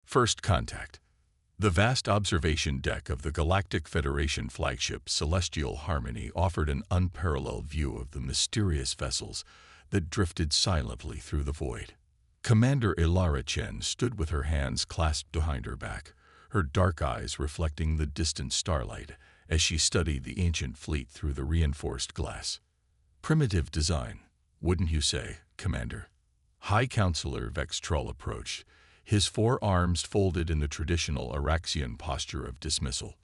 First contact. The vast observation deck of the Galactic Federation flagship Celestial Harmony offered an unparalleled view of the mysterious vessels that drifted silently through the void. Commander Ilara Chen stood with her hands clasped behind her back, her dark eyes reflecting the distant starlight as she studied the ancient fleet through the reinforced glass. Primitive design, wouldn't you say, Commander? High Counselor Vextrol approached, his forearms folded in the traditional Araxian posture of dismissal.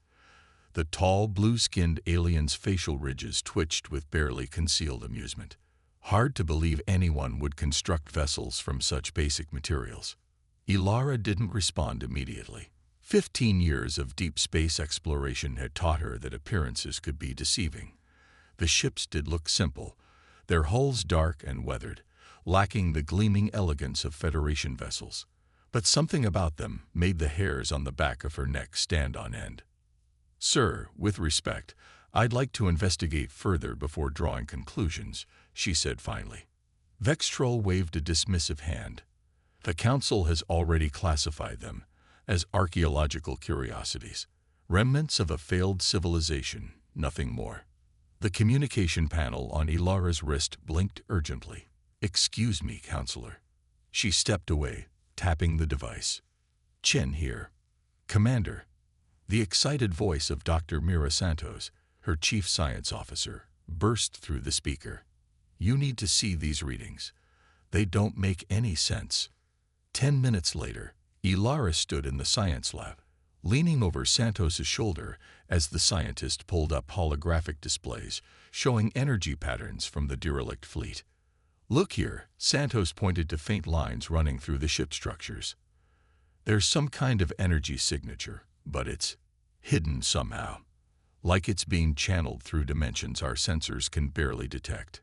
The tall, blue-skinned alien's facial ridges twitched with barely concealed amusement. Hard to believe anyone would construct vessels from such basic materials. Ilara didn't respond immediately. 15 years of deep space exploration had taught her that appearances could be deceiving. The ships did look simple, their hulls dark and weathered, lacking the gleaming elegance of Federation vessels. But something about them made the hairs on the back of her neck stand on end. "Sir, with respect, I'd like to investigate further before drawing conclusions," she said finally. Vextrol waved a dismissive hand. "The Council has already classified them as archaeological curiosities, remnants of a failed civilization, nothing more." The communication panel on Ilara's wrist blinked urgently. "Excuse me, Counselor." She stepped away, tapping the device. "Chen here." "Commander." The excited voice of Dr. Mira Santos, her chief science officer, burst through the speaker. "You need to see these readings. They don't make any sense." 10 minutes later, Ilara stood in the science lab, leaning over Santos's shoulder as the scientist pulled up holographic displays showing energy patterns from the derelict fleet. "Look here," Santos pointed to faint lines running through the ship structures. "There's some kind of energy signature, but it's hidden somehow, like it's being channeled through dimensions our sensors can barely detect."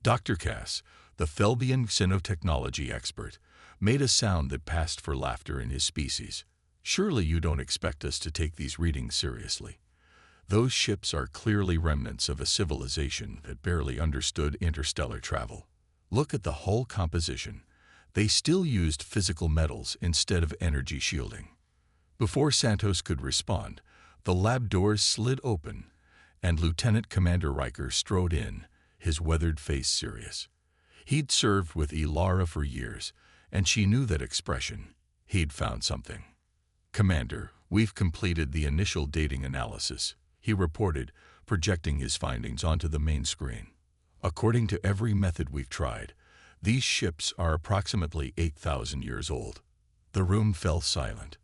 Dr. Cass, the Felbian xenotechnology expert, made a sound that passed for laughter in his species. "Surely you don't expect us to take these readings seriously. Those ships are clearly remnants of a civilization that barely understood interstellar travel. Look at the hull composition. They still used physical metals instead of energy shielding." Before Santos could respond, the lab doors slid open, and Lieutenant Commander Riker strode in, his weathered face serious. He'd served with Ilara for years, and she knew that expression. He'd found something. "Commander, we've completed the initial dating analysis," he reported, projecting his findings onto the main screen. "According to every method we've tried, these ships are approximately 8,000 years old." The room fell silent.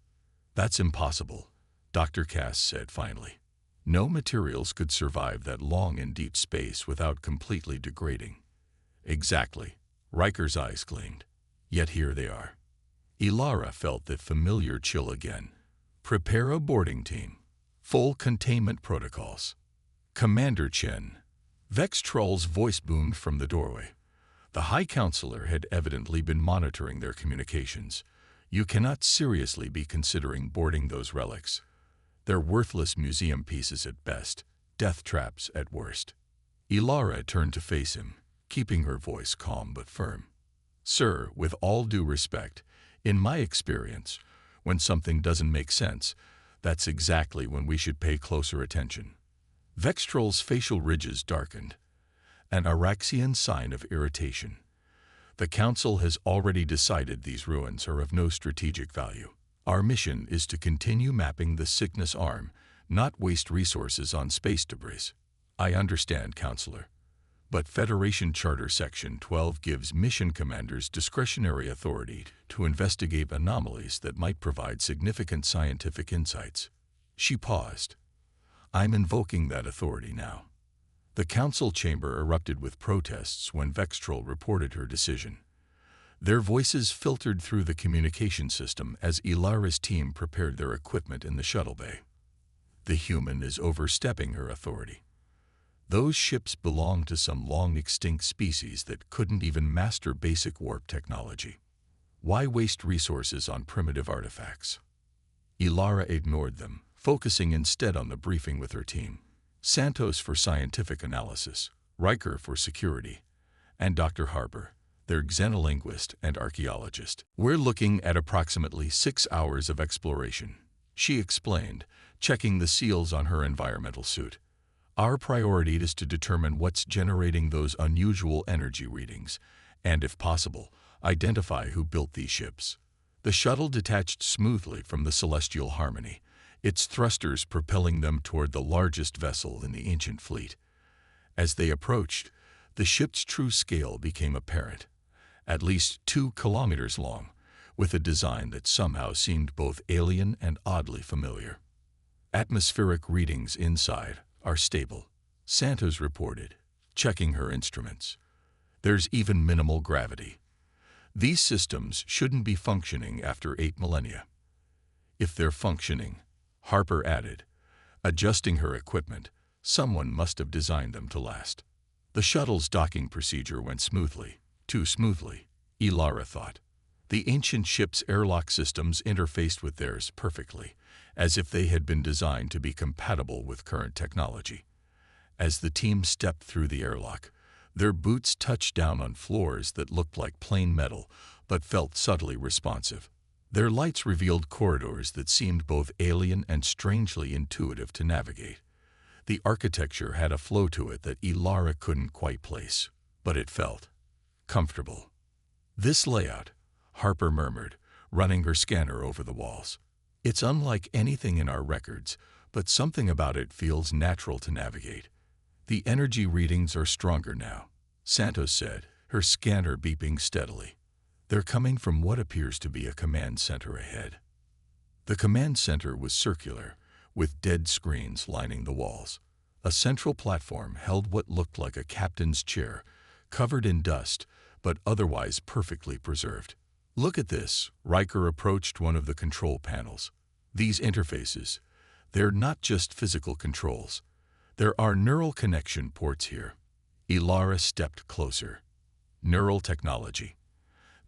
"That's impossible," Dr. Cass said finally. "No materials could survive that long in deep space without completely degrading." "Exactly." Riker's eyes gleamed. "Yet here they are." Ilara felt that familiar chill again. "Prepare a boarding team. Full containment protocols." "Commander Chen." Vextrol's voice boomed from the doorway. The High Counselor had evidently been monitoring their communications. "You cannot seriously be considering boarding those relics. They're worthless museum pieces at best, death traps at worst." Ilara turned to face him, keeping her voice calm but firm. "Sir, with all due respect, in my experience, when something doesn't make sense, that's exactly when we should pay closer attention." Vextrol's facial ridges darkened, an Araxian sign of irritation. "The Council has already decided these ruins are of no strategic value. Our mission is to continue mapping the Cygnus arm, not waste resources on space debris." "I understand, Counselor. But Federation Charter Section 12 gives mission commanders discretionary authority to investigate anomalies that might provide significant scientific insights." She paused. "I'm invoking that authority now." The council chamber erupted with protests when Vextrol reported her decision. Their voices filtered through the communication system as Ilara's team prepared their equipment in the shuttle bay. "The human is overstepping her authority. Those ships belong to some long-extinct species that couldn't even master basic warp technology. Why waste resources on primitive artifacts?" Ilara ignored them, focusing instead on the briefing with her team. Santos for scientific analysis, Riker for security, and Dr. Harper, They're xenolinguist and archaeologist. We're looking at approximately 6 hours of exploration, she explained, checking the seals on her environmental suit. Our priority is to determine what's generating those unusual energy readings, and if possible, identify who built these ships. The shuttle detached smoothly from the Celestial Harmony, its thrusters propelling them toward the largest vessel in the ancient fleet. As they approached, the ship's true scale became apparent. At least 2 kilometers long, with a design that somehow seemed both alien and oddly familiar. Atmospheric readings inside are stable, Santos reported, checking her instruments. There's even minimal gravity. These systems shouldn't be functioning after 8 millennia. If they're functioning, Harper added, adjusting her equipment, someone must have designed them to last. The shuttle's docking procedure went smoothly, too smoothly, Ilara thought. The ancient ship's airlock systems interfaced with theirs perfectly, as if they had been designed to be compatible with current technology. As the team stepped through the airlock, their boots touched down on floors that looked like plain metal, but felt subtly responsive. Their lights revealed corridors that seemed both alien and strangely intuitive to navigate. The architecture had a flow to it that Ilara couldn't quite place, but it felt comfortable. This layout, Harper murmured, running her scanner over the walls. It's unlike anything in our records, but something about it feels natural to navigate. The energy readings are stronger now, Santos said, her scanner beeping steadily. They're coming from what appears to be a command center ahead. The command center was circular, with dead screens lining the walls. A central platform held what looked like a captain's chair, covered in dust, but otherwise perfectly preserved. Look at this, Riker approached one of the control panels. These interfaces, they're not just physical controls. There are neural connection ports here. Ilara stepped closer. Neural technology.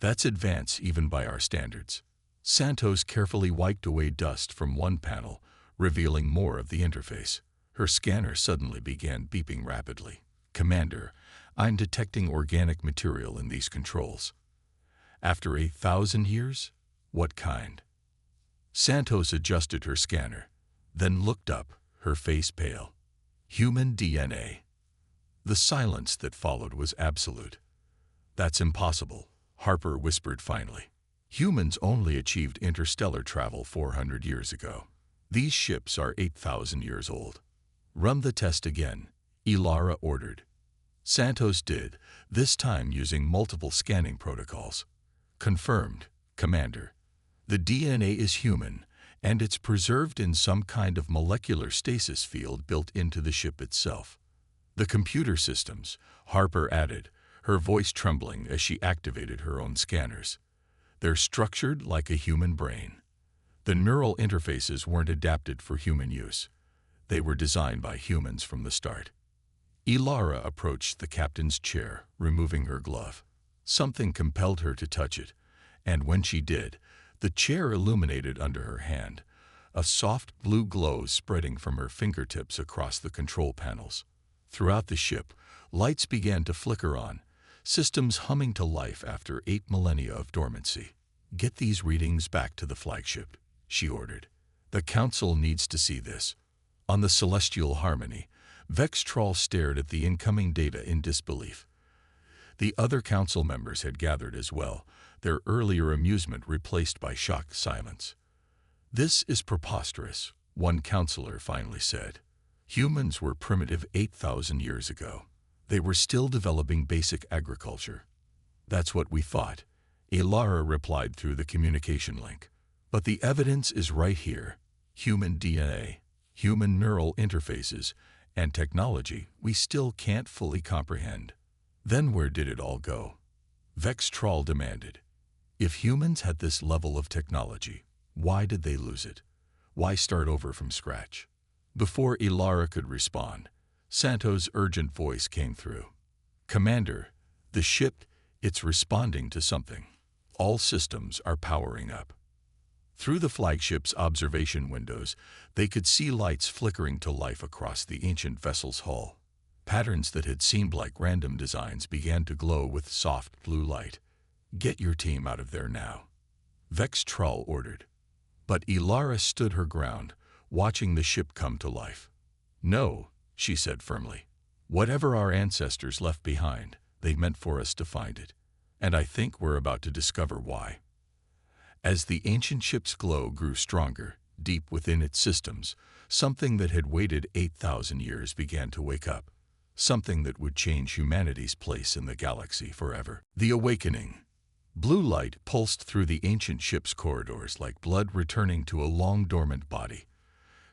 That's advanced even by our standards. Santos carefully wiped away dust from one panel, revealing more of the interface. Her scanner suddenly began beeping rapidly. Commander, I'm detecting organic material in these controls. After 1,000 years? What kind? Santos adjusted her scanner, then looked up, her face pale. Human DNA. The silence that followed was absolute. That's impossible, Harper whispered finally. Humans only achieved interstellar travel 400 years ago. These ships are 8,000 years old. Run the test again, Ilara ordered. Santos did, this time using multiple scanning protocols. Confirmed, Commander. The DNA is human, and it's preserved in some kind of molecular stasis field built into the ship itself. The computer systems, Harper added, her voice trembling as she activated her own scanners. They're structured like a human brain. The neural interfaces weren't adapted for human use. They were designed by humans from the start. Ilara approached the captain's chair, removing her glove. Something compelled her to touch it, and when she did, the chair illuminated under her hand, a soft blue glow spreading from her fingertips across the control panels. Throughout the ship, lights began to flicker on, systems humming to life after 8 millennia of dormancy. Get these readings back to the flagship, she ordered. The Council needs to see this. On the Celestial Harmony, Vextrol stared at the incoming data in disbelief. The other council members had gathered as well, their earlier amusement replaced by shocked silence. This is preposterous, one counselor finally said. Humans were primitive 8,000 years ago. They were still developing basic agriculture. That's what we thought, Ilara replied through the communication link. But the evidence is right here. Human DNA, human neural interfaces, and technology we still can't fully comprehend. Then where did it all go? Vextrol demanded. If humans had this level of technology, why did they lose it? Why start over from scratch? Before Ilara could respond, Santos' urgent voice came through. Commander, the ship, it's responding to something. All systems are powering up. Through the flagship's observation windows, they could see lights flickering to life across the ancient vessel's hull. Patterns that had seemed like random designs began to glow with soft blue light. "Get your team out of there now," Vex Trull ordered. But Ilara stood her ground, watching the ship come to life. "No," she said firmly. "Whatever our ancestors left behind, they meant for us to find it. And I think we're about to discover why." As the ancient ship's glow grew stronger, deep within its systems, something that had waited 8,000 years began to wake up. Something that would change humanity's place in the galaxy forever. The awakening. Blue light pulsed through the ancient ship's corridors like blood returning to a long-dormant body.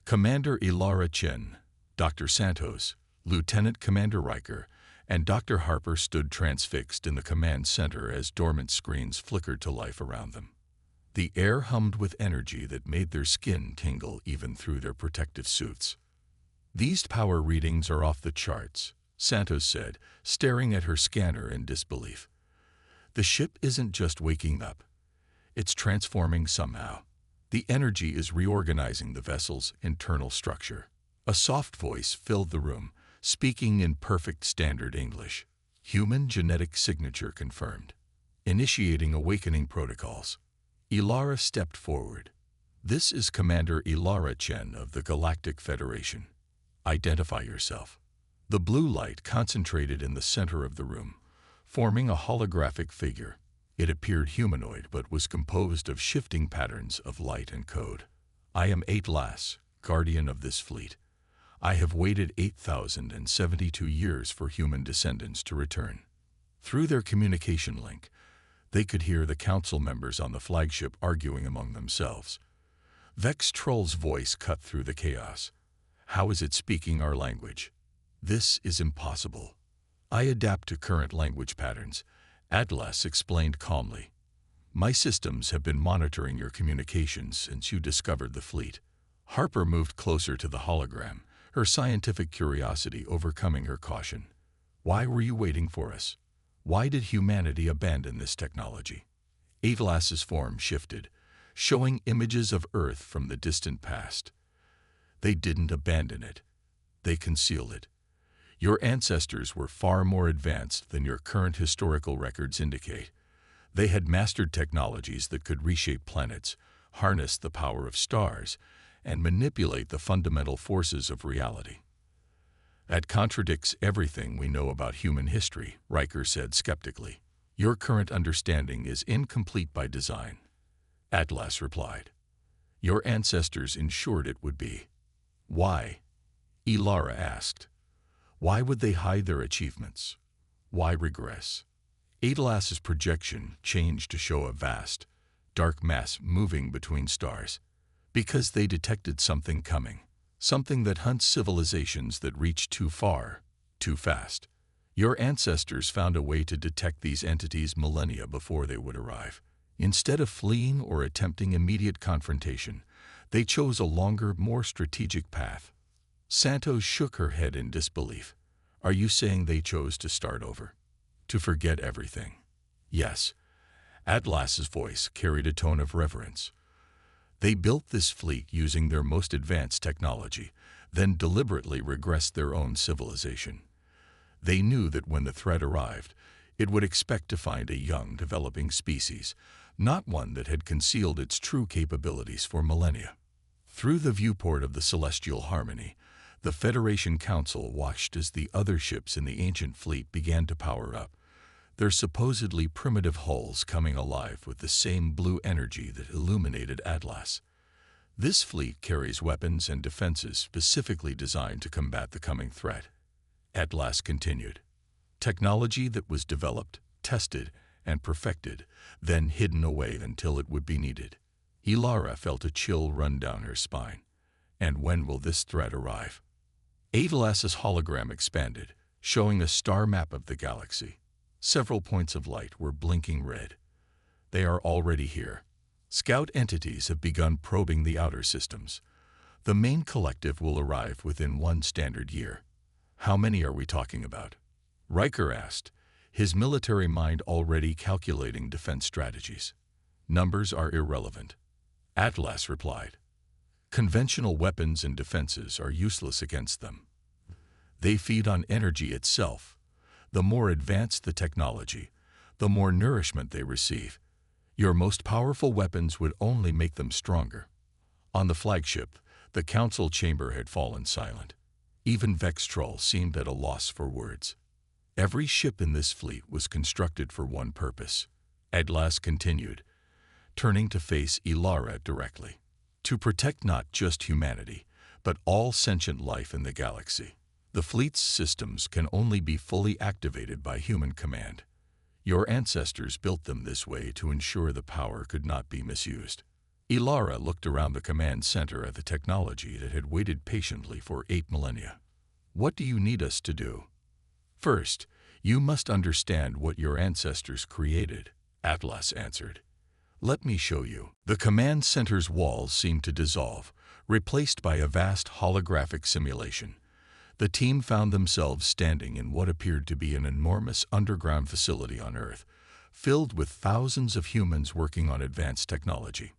Commander Ilara Chen, Dr. Santos, Lieutenant Commander Riker, and Dr. Harper stood transfixed in the command center as dormant screens flickered to life around them. The air hummed with energy that made their skin tingle even through their protective suits. "These power readings are off the charts," Santos said, staring at her scanner in disbelief. "The ship isn't just waking up. It's transforming somehow. The energy is reorganizing the vessel's internal structure." A soft voice filled the room, speaking in perfect standard English. "Human genetic signature confirmed. Initiating awakening protocols." Ilara stepped forward. "This is Commander Ilara Chen of the Galactic Federation. Identify yourself." The blue light concentrated in the center of the room, forming a holographic figure. It appeared humanoid but was composed of shifting patterns of light and code. "I am Atlas, guardian of this fleet. I have waited 8,072 years for human descendants to return." Through their communication link, they could hear the council members on the flagship arguing among themselves. Vex Trull's voice cut through the chaos. "How is it speaking our language? This is impossible." "I adapt to current language patterns," Atlas explained calmly. "My systems have been monitoring your communications since you discovered the fleet." Harper moved closer to the hologram, her scientific curiosity overcoming her caution. "Why were you waiting for us? Why did humanity abandon this technology?" Atlas's form shifted, showing images of Earth from the distant past. "They didn't abandon it. They concealed it. Your ancestors were far more advanced than your current historical records indicate. They had mastered technologies that could reshape planets, harness the power of stars, and manipulate the fundamental forces of reality." "That contradicts everything we know about human history," Riker said skeptically. "Your current understanding is incomplete by design," Atlas replied. "Your ancestors ensured it would be." "Why?" Ilara asked. "Why would they hide their achievements? Why regress?" Atlas's projection changed to show a vast, dark mass moving between stars. "Because they detected something coming. Something that hunts civilizations that reach too far, too fast. Your ancestors found a way to detect these entities millennia before they would arrive. Instead of fleeing or attempting immediate confrontation, they chose a longer, more strategic path." Santos shook her head in disbelief. "Are you saying they chose to start over? To forget everything?" "Yes." Atlas's voice carried a tone of reverence. "They built this fleet using their most advanced technology, then deliberately regressed their own civilization. They knew that when the threat arrived, it would expect to find a young, developing species, not one that had concealed its true capabilities for millennia." Through the viewport of the Celestial Harmony, the Federation Council watched as the other ships in the ancient fleet began to power up, their supposedly primitive hulls coming alive with the same blue energy that illuminated Atlas. "This fleet carries weapons and defenses specifically designed to combat the coming threat," Atlas continued. "Technology that was developed, tested, and perfected, then hidden away until it would be needed." Ilara felt a chill run down her spine. "And when will this threat arrive?" Atlas's hologram expanded, showing a star map of the galaxy. Several points of light were blinking red. "They are already here. Scout entities have begun probing the outer systems. The main collective will arrive within 1 standard year." "How many are we talking about?" Riker asked, his military mind already calculating defense strategies. "Numbers are irrelevant," Atlas replied. "Conventional weapons and defenses are useless against them. They feed on energy itself. The more advanced the technology, the more nourishment they receive. Your most powerful weapons would only make them stronger. On the flagship, the council chamber had fallen silent. Even Vextrol seemed at a loss for words. Every ship in this fleet was constructed for one purpose. Atlas continued, turning to face Ilara directly. To protect not just humanity, but all sentient life in the galaxy. The fleet's systems can only be fully activated by human command. Your ancestors built them this way to ensure the power could not be misused. Ilara looked around the command center at the technology that had waited patiently for 8 millennia. What do you need us to do? First, you must understand what your ancestors created, Atlas answered. Let me show you. The command center's walls seemed to dissolve, replaced by a vast holographic simulation. The team found themselves standing in what appeared to be an enormous underground facility on Earth, filled with thousands of humans working on advanced technology.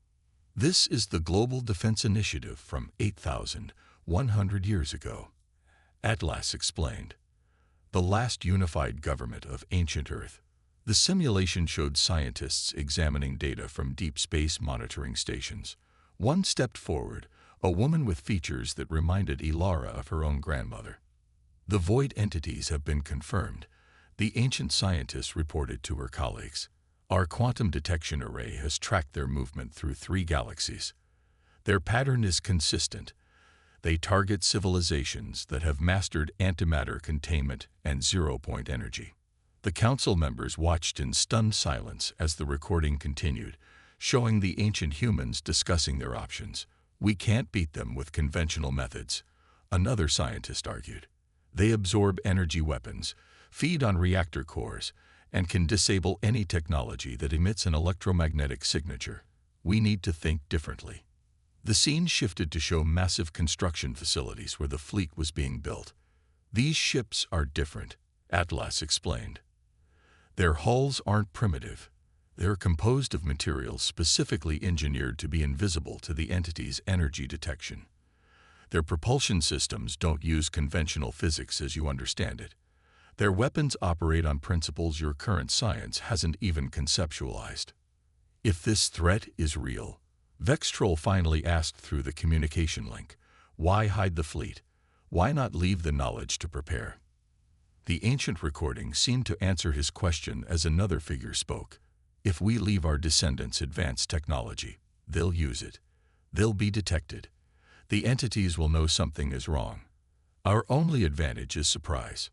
This is the Global Defense Initiative from 8,100 years ago, Atlas explained. The last unified government of ancient Earth. The simulation showed scientists examining data from deep space monitoring stations. One stepped forward, a woman with features that reminded Ilara of her own grandmother. The void entities have been confirmed, the ancient scientist reported to her colleagues. Our quantum detection array has tracked their movement through 3 galaxies. Their pattern is consistent. They target civilizations that have mastered antimatter containment and zero-point energy. The council members watched in stunned silence as the recording continued, showing the ancient humans discussing their options. We can't beat them with conventional methods, another scientist argued. They absorb energy weapons, feed on reactor cores, and can disable any technology that emits an electromagnetic signature. We need to think differently. The scene shifted to show massive construction facilities where the fleet was being built. These ships are different, Atlas explained. Their hulls aren't primitive. They're composed of materials specifically engineered to be invisible to the entity's energy detection. Their propulsion systems don't use conventional physics as you understand it. Their weapons operate on principles your current science hasn't even conceptualized. If this threat is real, Vextrol finally asked through the communication link, why hide the fleet? Why not leave the knowledge to prepare? The ancient recording seemed to answer his question as another figure spoke. If we leave our descendants advanced technology, they'll use it. They'll be detected. The entities will know something is wrong. Our only advantage is surprise.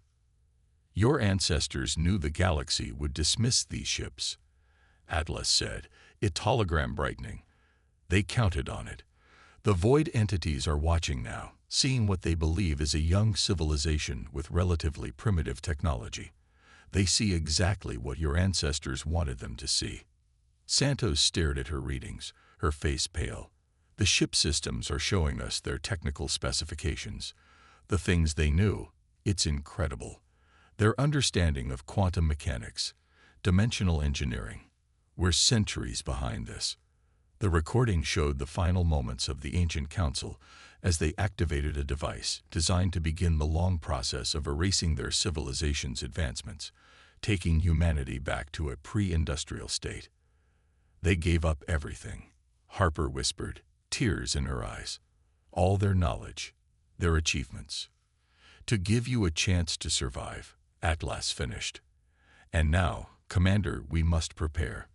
Your ancestors knew the galaxy would dismiss these ships, Atlas said, its hologram brightening. They counted on it. The void entities are watching now, seeing what they believe is a young civilization with relatively primitive technology. They see exactly what your ancestors wanted them to see. Santos stared at her readings, her face pale. The ship systems are showing us their technical specifications. The things they knew, it's incredible. Their understanding of quantum mechanics, dimensional engineering. We're centuries behind this. The recording showed the final moments of the ancient council as they activated a device designed to begin the long process of erasing their civilization's advancements, taking humanity back to a pre-industrial state. They gave up everything, Harper whispered, tears in her eyes. All their knowledge, their achievements. To give you a chance to survive, Atlas finished. And now, Commander, we must prepare.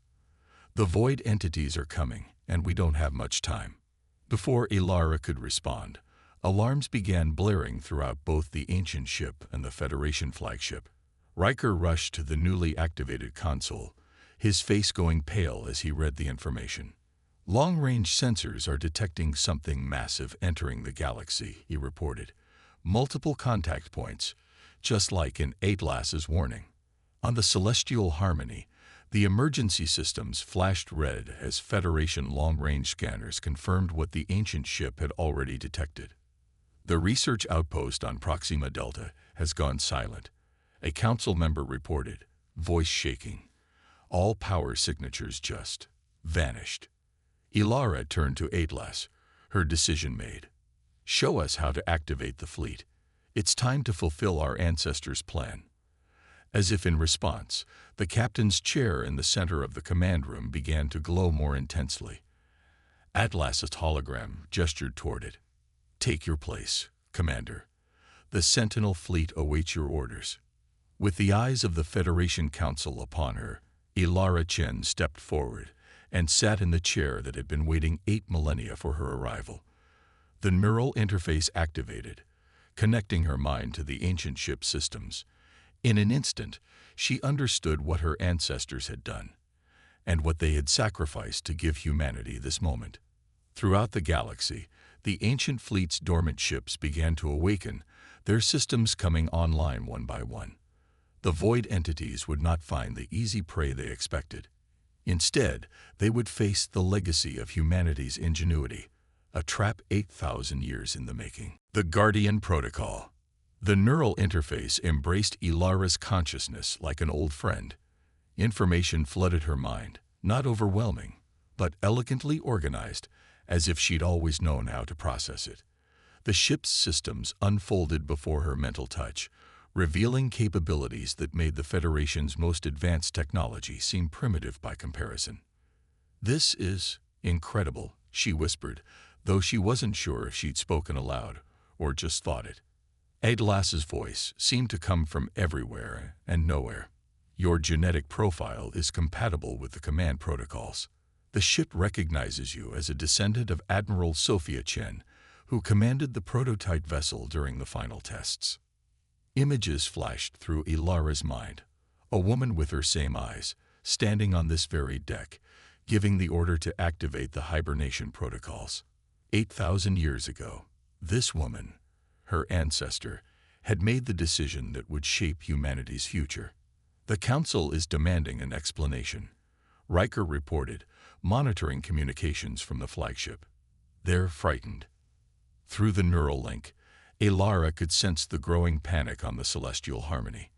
The void entities are coming, and we don't have much time. Before Ilara could respond, alarms began blaring throughout both the ancient ship and the Federation flagship. Riker rushed to the newly activated console, his face going pale as he read the information. Long-range sensors are detecting something massive entering the galaxy, he reported. Multiple contact points, just like in Atlas's warning. On the Celestial Harmony, the emergency systems flashed red as Federation long-range scanners confirmed what the ancient ship had already detected. The research outpost on Proxima Delta has gone silent, a council member reported, voice shaking. All power signatures just vanished. Ilara turned to Atlas, her decision made. Show us how to activate the fleet. It's time to fulfill our ancestors' plan. As if in response, the captain's chair in the center of the command room began to glow more intensely. Atlas's hologram gestured toward it. Take your place, Commander. The Sentinel fleet awaits your orders. With the eyes of the Federation Council upon her, Ilara Chen stepped forward and sat in the chair that had been waiting 8 millennia for her arrival. The neural interface activated, connecting her mind to the ancient ship systems. In an instant, she understood what her ancestors had done, and what they had sacrificed to give humanity this moment. Throughout the galaxy, the ancient fleet's dormant ships began to awaken, their systems coming online one by one. The void entities would not find the easy prey they expected. Instead, they would face the legacy of humanity's ingenuity, a trap 8,000 years in the making. The Guardian Protocol. The neural interface embraced Ilara's consciousness like an old friend. Information flooded her mind, not overwhelming, but elegantly organized, as if she'd always known how to process it. The ship's systems unfolded before her mental touch, revealing capabilities that made the Federation's most advanced technology seem primitive by comparison. This is incredible, she whispered, though she wasn't sure if she'd spoken aloud or just thought it. Atlas's voice seemed to come from everywhere and nowhere. Your genetic profile is compatible with the command protocols. The ship recognizes you as a descendant of Admiral Sophia Chen, who commanded the prototype vessel during the final tests. Images flashed through Ilara's mind. A woman with her same eyes, standing on this very deck, giving the order to activate the hibernation protocols. 8,000 years ago, this woman, her ancestor, had made the decision that would shape humanity's future. The Council is demanding an explanation, Riker reported, monitoring communications from the flagship. They're frightened. Through the neural link, Ilara could sense the growing panic on the celestial harmony.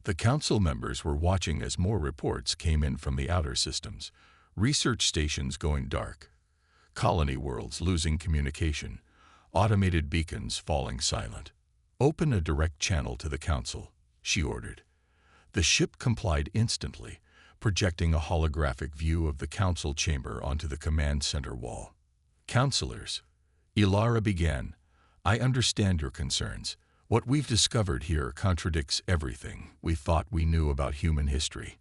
The Council members were watching as more reports came in from the outer systems, research stations going dark, colony worlds losing communication, automated beacons falling silent. Open a direct channel to the Council, she ordered. The ship complied instantly, projecting a holographic view of the Council chamber onto the command center wall. Counselors, Ilara began, I understand your concerns. What we've discovered here contradicts everything we thought we knew about human history.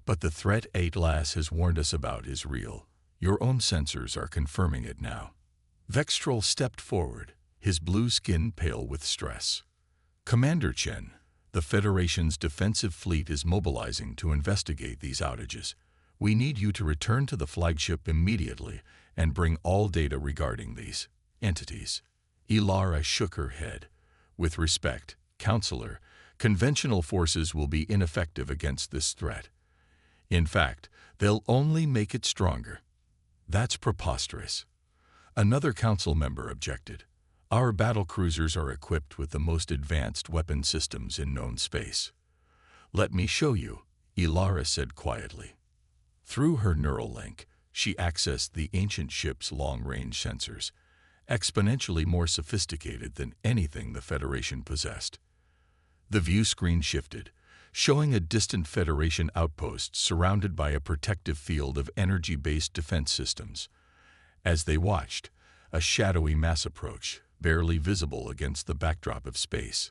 But the threat Atlas has warned us about is real. Your own sensors are confirming it now. Vextrol stepped forward, his blue skin pale with stress. Commander Chen, the Federation's defensive fleet is mobilizing to investigate these outages. We need you to return to the flagship immediately and bring all data regarding these entities. Ilara shook her head. With respect, Counselor, conventional forces will be ineffective against this threat. In fact, they'll only make it stronger. That's preposterous. Another Council member objected. Our battlecruisers are equipped with the most advanced weapon systems in known space. Let me show you, Ilara said quietly. Through her neural link, she accessed the ancient ship's long-range sensors, exponentially more sophisticated than anything the Federation possessed. The view screen shifted, showing a distant Federation outpost surrounded by a protective field of energy-based defense systems. As they watched, a shadowy mass approached, barely visible against the backdrop of space.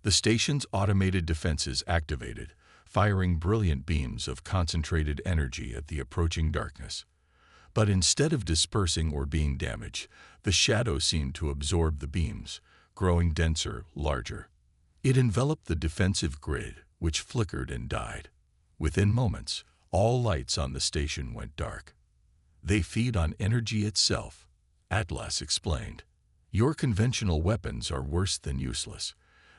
The station's automated defenses activated, firing brilliant beams of concentrated energy at the approaching darkness. But instead of dispersing or being damaged, the shadow seemed to absorb the beams, growing denser, larger. It enveloped the defensive grid, which flickered and died. Within moments, all lights on the station went dark. They feed on energy itself, Atlas explained. Your conventional weapons are worse than useless.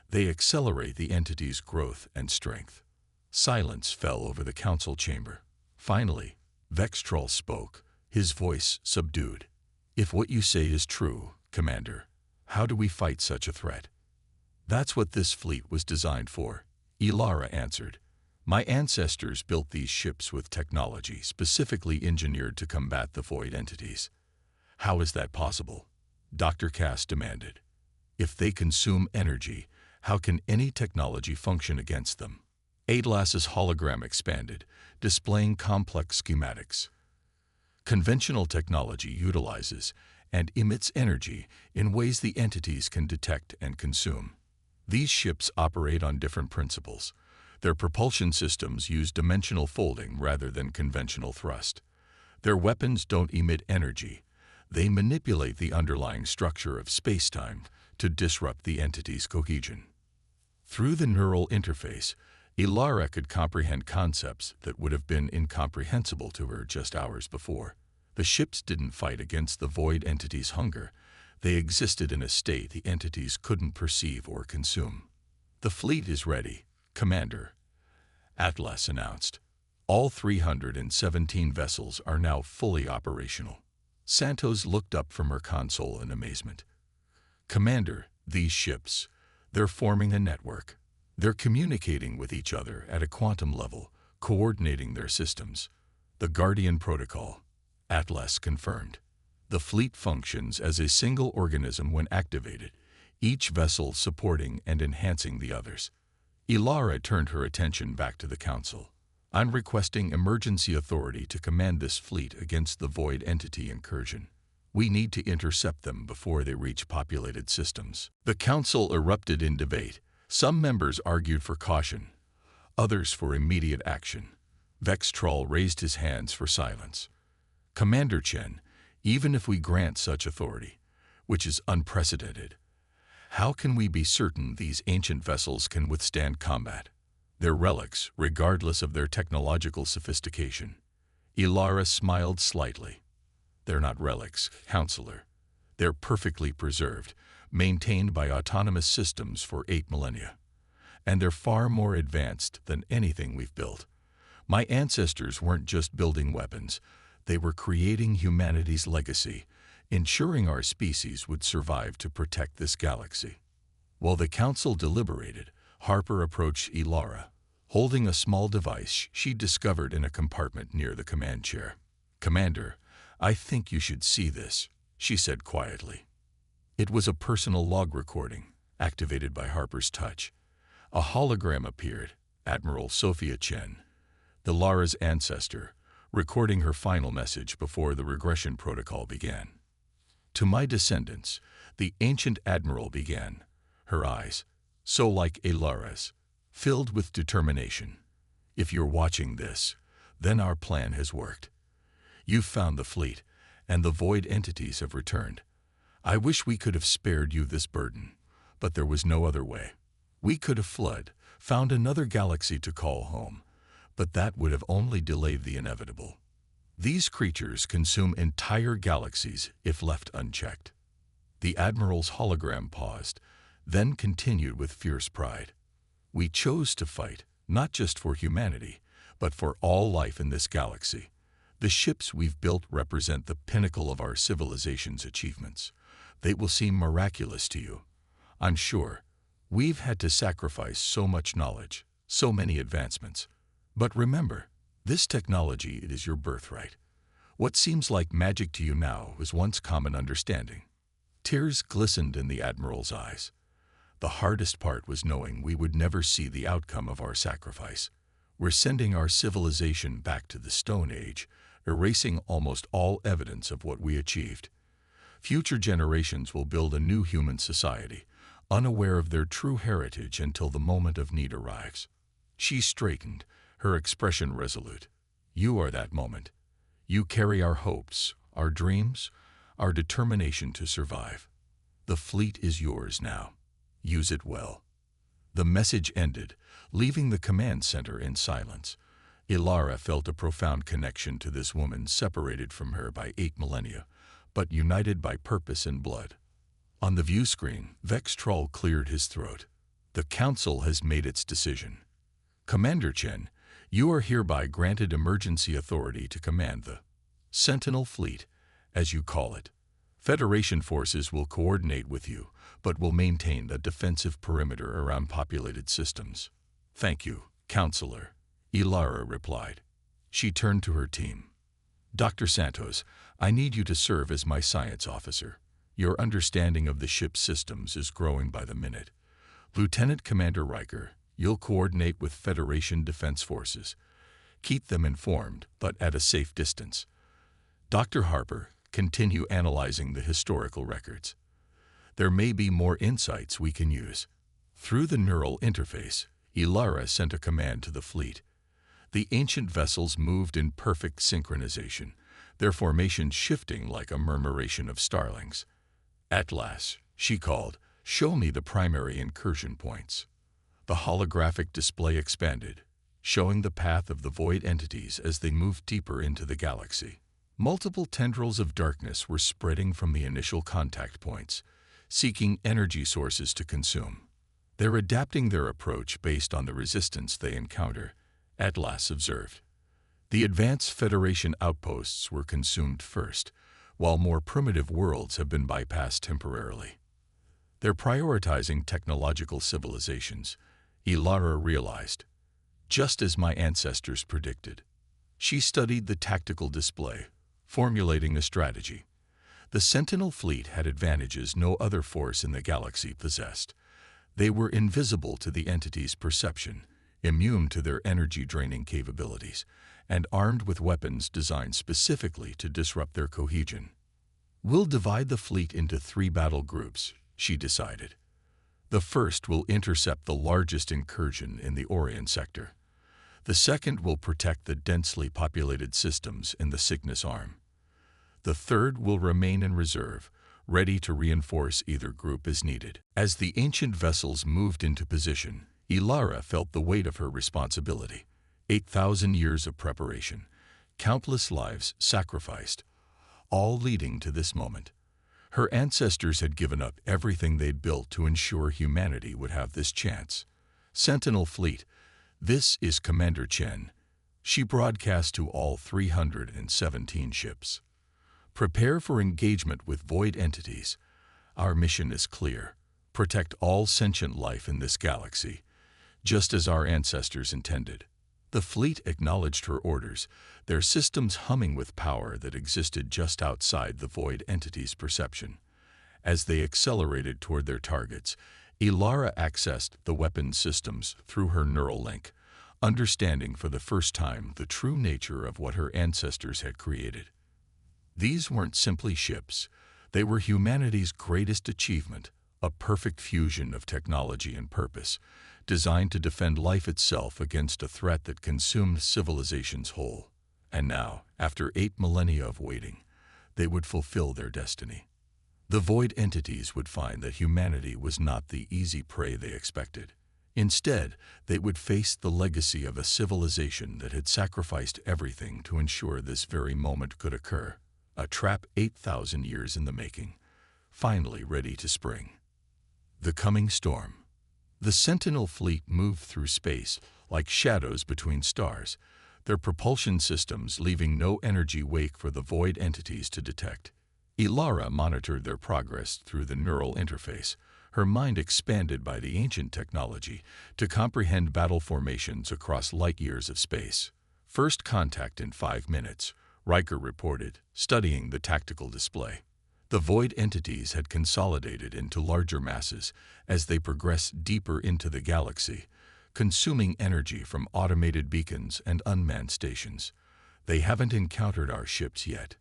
They accelerate the entity's growth and strength. Silence fell over the Council chamber. Finally, Vextrol spoke, his voice subdued. If what you say is true, Commander, how do we fight such a threat? That's what this fleet was designed for, Ilara answered. My ancestors built these ships with technology specifically engineered to combat the void entities. How is that possible? Dr. Cass demanded. If they consume energy, how can any technology function against them? Atlas's hologram expanded, displaying complex schematics. Conventional technology utilizes and emits energy in ways the entities can detect and consume. These ships operate on different principles. Their propulsion systems use dimensional folding rather than conventional thrust. Their weapons don't emit energy. They manipulate the underlying structure of space-time to disrupt the entity's cohesion. Through the neural interface, Ilara could comprehend concepts that would have been incomprehensible to her just hours before. The ships didn't fight against the void entity's hunger. They existed in a state the entities couldn't perceive or consume. "The fleet is ready, Commander," Atlas announced. "All 317 vessels are now fully operational." Santos looked up from her console in amazement. "Commander, these ships, they're forming a network. They're communicating with each other at a quantum level, coordinating their systems. The Guardian Protocol," Atlas confirmed. "The fleet functions as a single organism when activated, each vessel supporting and enhancing the others." Ilara turned her attention back to the Council. "I'm requesting emergency authority to command this fleet against the void entity incursion. We need to intercept them before they reach populated systems." The Council erupted in debate. Some members argued for caution, others for immediate action. Vextrol raised his hands for silence. "Commander Chen, even if we grant such authority, which is unprecedented, how can we be certain these ancient vessels can withstand combat? They're relics, regardless of their technological sophistication." Ilara smiled slightly. "They're not relics, Counselor. They're perfectly preserved, maintained by autonomous systems for 8 millennia. And they're far more advanced than anything we've built. My ancestors weren't just building weapons. They were creating humanity's legacy, ensuring our species would survive to protect this galaxy." While the Council deliberated, Harper approached Ilara, holding a small device she discovered in a compartment near the command chair. "Commander, I think you should see this," she said quietly. It was a personal log recording, activated by Harper's touch. A hologram appeared, Admiral Sophia Chen, the Lara's ancestor, recording her final message before the regression protocol began. "To my descendants," the ancient admiral began, her eyes, so like Ilara's, filled with determination. "If you're watching this, then our plan has worked. You've found the fleet, and the void entities have returned. I wish we could have spared you this burden, but there was no other way. We could have fled, found another galaxy to call home, but that would have only delayed the inevitable. These creatures consume entire galaxies if left unchecked." The Admiral's hologram paused, then continued with fierce pride. "We chose to fight, not just for humanity, but for all life in this galaxy. The ships we've built represent the pinnacle of our civilization's achievements. They will seem miraculous to you, I'm sure. We've had to sacrifice so much knowledge, so many advancements. But remember, this technology, it is your birthright. What seems like magic to you now was once common understanding." Tears glistened in the Admiral's eyes. "The hardest part was knowing we would never see the outcome of our sacrifice. We're sending our civilization back to the Stone Age, erasing almost all evidence of what we achieved. Future generations will build a new human society, unaware of their true heritage until the moment of need arrives." She straightened, her expression resolute. "You are that moment. You carry our hopes, our dreams, our determination to survive. The fleet is yours now. Use it well." The message ended, leaving the command center in silence. Ilara felt a profound connection to this woman separated from her by 8 millennia, but united by purpose and blood. On the view screen, Vextrol cleared his throat. "The Council has made its decision. Commander Chen, you are hereby granted emergency authority to command the Sentinel Fleet, as you call it. Federation forces will coordinate with you, but will maintain a defensive perimeter around populated systems." "Thank you, Counselor," Ilara replied. She turned to her team. "Dr. Santos, I need you to serve as my science officer. Your understanding of the ship's systems is growing by the minute. Lieutenant Commander Riker, you'll coordinate with Federation Defense Forces. Keep them informed, but at a safe distance. Dr. Harper, continue analyzing the historical records. There may be more insights we can use. Through the neural interface, Ilara sent a command to the fleet. The ancient vessels moved in perfect synchronization, their formation shifting like a murmuration of starlings. At last, she called, "Show me the primary incursion points." The holographic display expanded, showing the path of the void entities as they moved deeper into the galaxy. Multiple tendrils of darkness were spreading from the initial contact points, seeking energy sources to consume. They're adapting their approach based on the resistance they encounter, Atlas observed. The advanced Federation outposts were consumed first, while more primitive worlds have been bypassed temporarily. They're prioritizing technological civilizations, Ilara realized, just as my ancestors predicted. She studied the tactical display, formulating a strategy. The Sentinel fleet had advantages no other force in the galaxy possessed. They were invisible to the entity's perception, immune to their energy-draining capabilities, and armed with weapons designed specifically to disrupt their cohesion. We'll divide the fleet into 3 battle groups, she decided. The first will intercept the largest incursion in the Orion sector. The second will protect the densely populated systems in the Cygnus Arm. The third will remain in reserve, ready to reinforce either group as needed. As the ancient vessels moved into position, Ilara felt the weight of her responsibility. 8,000 years of preparation, countless lives sacrificed, all leading to this moment. Her ancestors had given up everything they'd built to ensure humanity would have this chance. Sentinel Fleet, this is Commander Chen. She broadcast to all 317 ships. Prepare for engagement with void entities. Our mission is clear. Protect all sentient life in this galaxy, just as our ancestors intended. The fleet acknowledged her orders, their systems humming with power that existed just outside the void entity's perception. As they accelerated toward their targets, Ilara accessed the weapons systems through her neural link, understanding for the first time the true nature of what her ancestors had created. These weren't simply ships. They were humanity's greatest achievement, a perfect fusion of technology and purpose, designed to defend life itself against a threat that consumed civilizations whole. And now, after 8 millennia of waiting, they would fulfill their destiny. The void entities would find that humanity was not the easy prey they expected. Instead, they would face the legacy of a civilization that had sacrificed everything to ensure this very moment could occur. A trap 8,000 years in the making, finally ready to spring. The coming storm. The Sentinel fleet moved through space like shadows between stars, their propulsion systems leaving no energy wake for the void entities to detect. Ilara monitored their progress through the neural interface, her mind expanded by the ancient technology to comprehend battle formations across light years of space. First contact in 5 minutes, Riker reported, studying the tactical display. The void entities had consolidated into larger masses as they progressed deeper into the galaxy, consuming energy from automated beacons and unmanned stations. They haven't encountered our ships yet.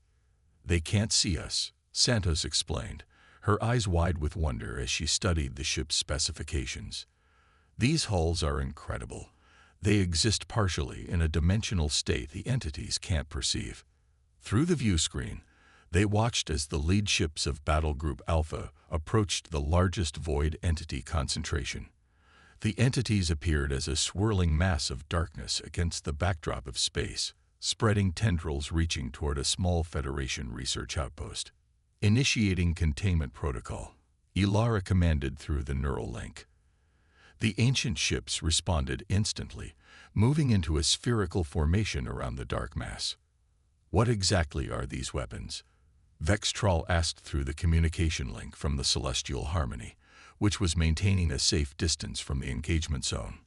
They can't see us, Santos explained, her eyes wide with wonder as she studied the ship's specifications. These hulls are incredible. They exist partially in a dimensional state the entities can't perceive. Through the view screen, they watched as the lead ships of Battle Group Alpha approached the largest void entity concentration. The entities appeared as a swirling mass of darkness against the backdrop of space, spreading tendrils reaching toward a small Federation research outpost. Initiating containment protocol, Ilara commanded through the neural link. The ancient ships responded instantly, moving into a spherical formation around the dark mass. What exactly are these weapons? Vextral asked through the communication link from the Celestial Harmony, which was maintaining a safe distance from the engagement zone.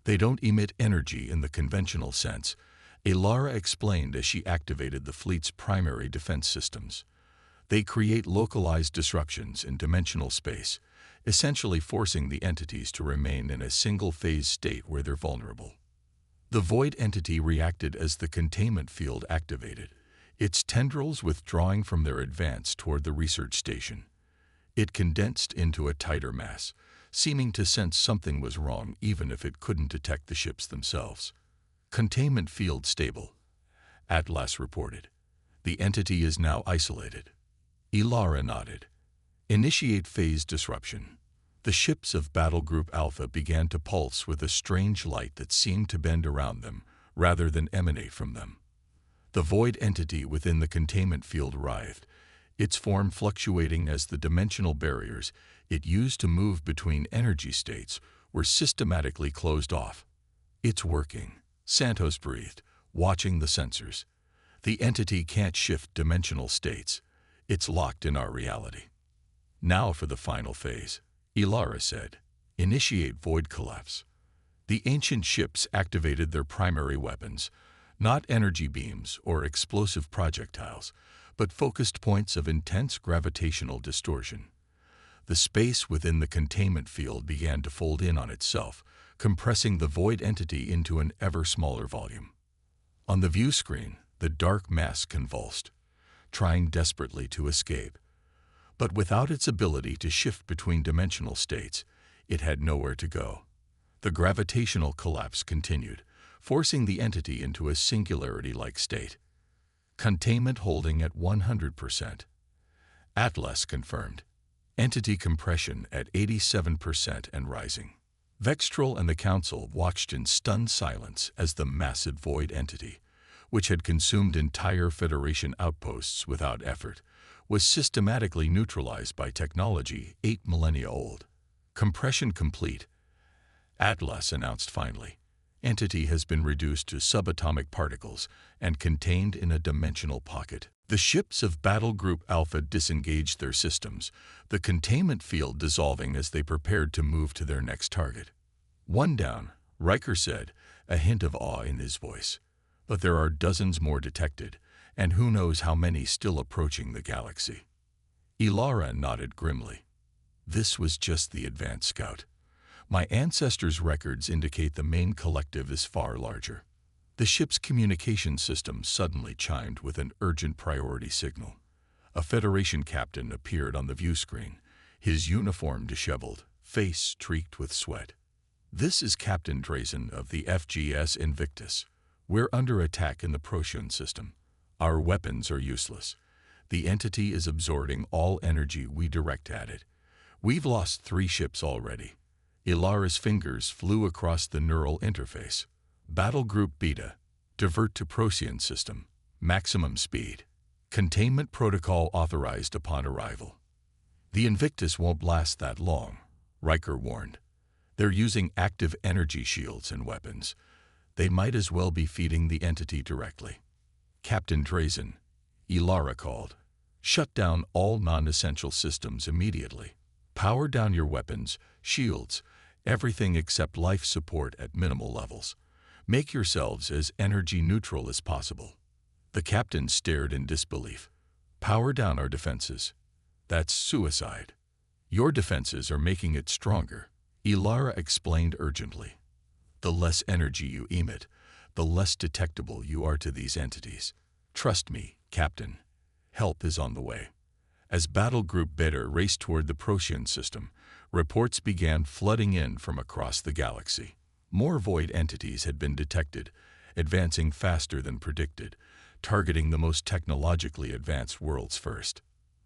They don't emit energy in the conventional sense, Ilara explained as she activated the fleet's primary defense systems. They create localized disruptions in dimensional space, essentially forcing the entities to remain in a single-phase state where they're vulnerable. The void entity reacted as the containment field activated, its tendrils withdrawing from their advance toward the research station. It condensed into a tighter mass, seeming to sense something was wrong even if it couldn't detect the ships themselves. Containment field stable, Atlas reported. The entity is now isolated. Ilara nodded. Initiate phase disruption. The ships of Battle Group Alpha began to pulse with a strange light that seemed to bend around them rather than emanate from them. The void entity within the containment field writhed, its form fluctuating as the dimensional barriers it used to move between energy states were systematically closed off. It's working, Santos breathed, watching the sensors. The entity can't shift dimensional states. It's locked in our reality. Now for the final phase, Ilara said. Initiate void collapse. The ancient ships activated their primary weapons, not energy beams or explosive projectiles, but focused points of intense gravitational distortion. The space within the containment field began to fold in on itself, compressing the void entity into an ever smaller volume. On the view screen, the dark mass convulsed, trying desperately to escape. But without its ability to shift between dimensional states, it had nowhere to go. The gravitational collapse continued, forcing the entity into a singularity-like state. Containment holding at 100%. Atlas confirmed. Entity compression at 87% and rising. Vextrol and the Council watched in stunned silence as the massive void entity, which had consumed entire Federation outposts without effort, was systematically neutralized by technology 8 millennia old. Compression complete. Atlas announced finally. Entity has been reduced to subatomic particles and contained in a dimensional pocket. The ships of Battle Group Alpha disengaged their systems, the containment field dissolving as they prepared to move to their next target. One down, Riker said, a hint of awe in his voice. But there are dozens more detected, and who knows how many still approaching the galaxy. Ilara nodded grimly. This was just the advanced scout. My ancestors' records indicate the main collective is far larger. The ship's communication system suddenly chimed with an urgent priority signal. A Federation captain appeared on the view screen, his uniform disheveled, face streaked with sweat. This is Captain Drazen of the FGS Invictus. We're under attack in the Procyon system. Our weapons are useless. The entity is absorbing all energy we direct at it. We've lost 3 ships already. Ilara's fingers flew across the neural interface. Battle Group Beta. Divert to Procyon system. Maximum speed. Containment protocol authorized upon arrival. The Invictus won't last that long, Riker warned. They're using active energy shields and weapons. They might as well be feeding the entity directly. Captain Drazen, Ilara called. Shut down all non-essential systems immediately. Power down your weapons, shields, everything except life support at minimal levels. Make yourselves as energy neutral as possible. The captain stared in disbelief. Power down our defenses. That's suicide. Your defenses are making it stronger, Ilara explained urgently. The less energy you emit, the less detectable you are to these entities. Trust me, Captain. Help is on the way. As Battle Group Beta raced toward the Procyon system, reports began flooding in from across the galaxy. More void entities had been detected, advancing faster than predicted, targeting the most technologically advanced worlds first.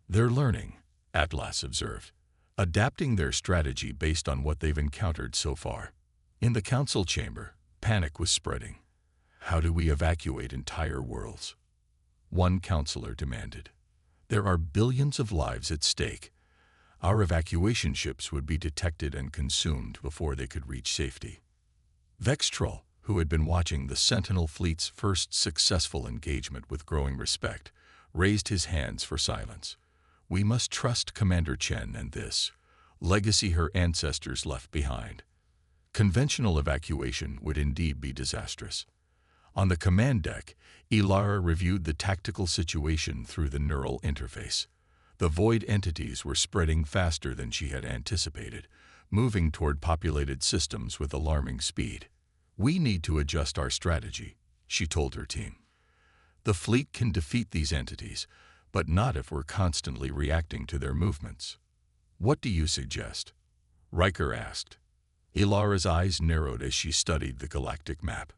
They're learning, Atlas observed, adapting their strategy based on what they've encountered so far. In the council chamber, panic was spreading. How do we evacuate entire worlds? One counselor demanded. There are billions of lives at stake. Our evacuation ships would be detected and consumed before they could reach safety. Vextrol, who had been watching the Sentinel fleet's first successful engagement with growing respect, raised his hands for silence. We must trust Commander Chen and this legacy her ancestors left behind. Conventional evacuation would indeed be disastrous. On the command deck, Ilara reviewed the tactical situation through the neural interface. The void entities were spreading faster than she had anticipated, moving toward populated systems with alarming speed. "We need to adjust our strategy," she told her team. "The fleet can defeat these entities, but not if we're constantly reacting to their movements." "What do you suggest?" Riker asked. Ilara's eyes narrowed as she studied the galactic map.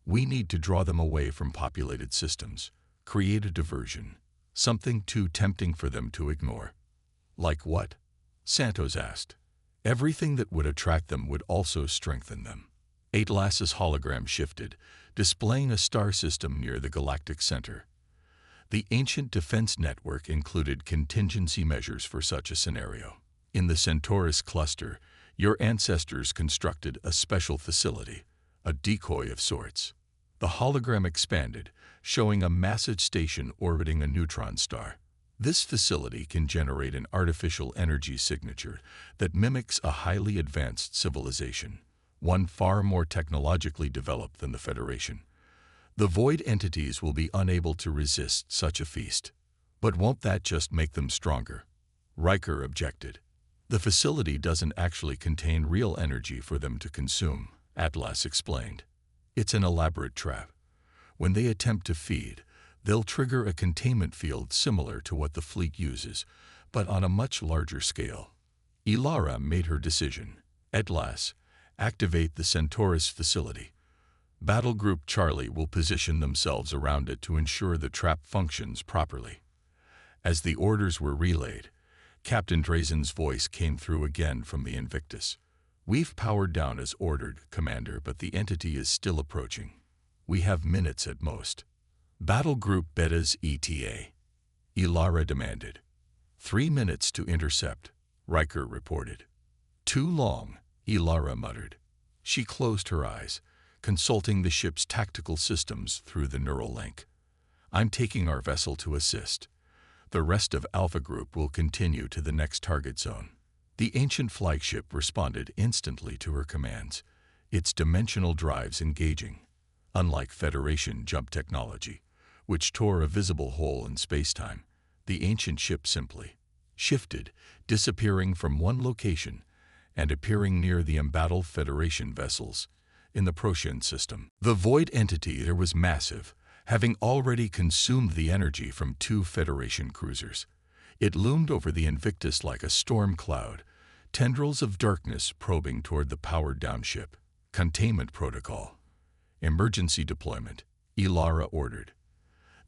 "We need to draw them away from populated systems, create a diversion, something too tempting for them to ignore." "Like what?" Santos asked. "Everything that would attract them would also strengthen them." Atlas's hologram shifted, displaying a star system near the galactic center. The ancient defense network included contingency measures for such a scenario. In the Centaurus cluster, your ancestors constructed a special facility, a decoy of sorts. The hologram expanded, showing a massive station orbiting a neutron star. This facility can generate an artificial energy signature that mimics a highly advanced civilization, one far more technologically developed than the Federation. The void entities will be unable to resist such a feast. "But won't that just make them stronger?" Riker objected. "The facility doesn't actually contain real energy for them to consume," Atlas explained. "It's an elaborate trap. When they attempt to feed, they'll trigger a containment field similar to what the fleet uses, but on a much larger scale." Ilara made her decision. "Atlas, activate the Centaurus facility. Battle Group Charlie will position themselves around it to ensure the trap functions properly." As the orders were relayed, Captain Drazen's voice came through again from the Invictus. "We've powered down as ordered, Commander, but the entity is still approaching. We have minutes at most." "Battle Group Beta's ETA," Ilara demanded. 3 minutes to intercept," Riker reported. "Too long," Ilara muttered. She closed her eyes, consulting the ship's tactical systems through the neural link. "I'm taking our vessel to assist. The rest of Alpha Group will continue to the next target zone." The ancient flagship responded instantly to her commands, its dimensional drives engaging. Unlike Federation jump technology, which tore a visible hole in spacetime, the ancient ship simply shifted, disappearing from one location and appearing near the embattled Federation vessels in the Procyon system. The void entity there was massive, having already consumed the energy from 2 Federation cruisers. It loomed over the Invictus like a storm cloud, tendrils of darkness probing toward the powered-down ship. "Containment protocol. Emergency deployment," Ilara ordered.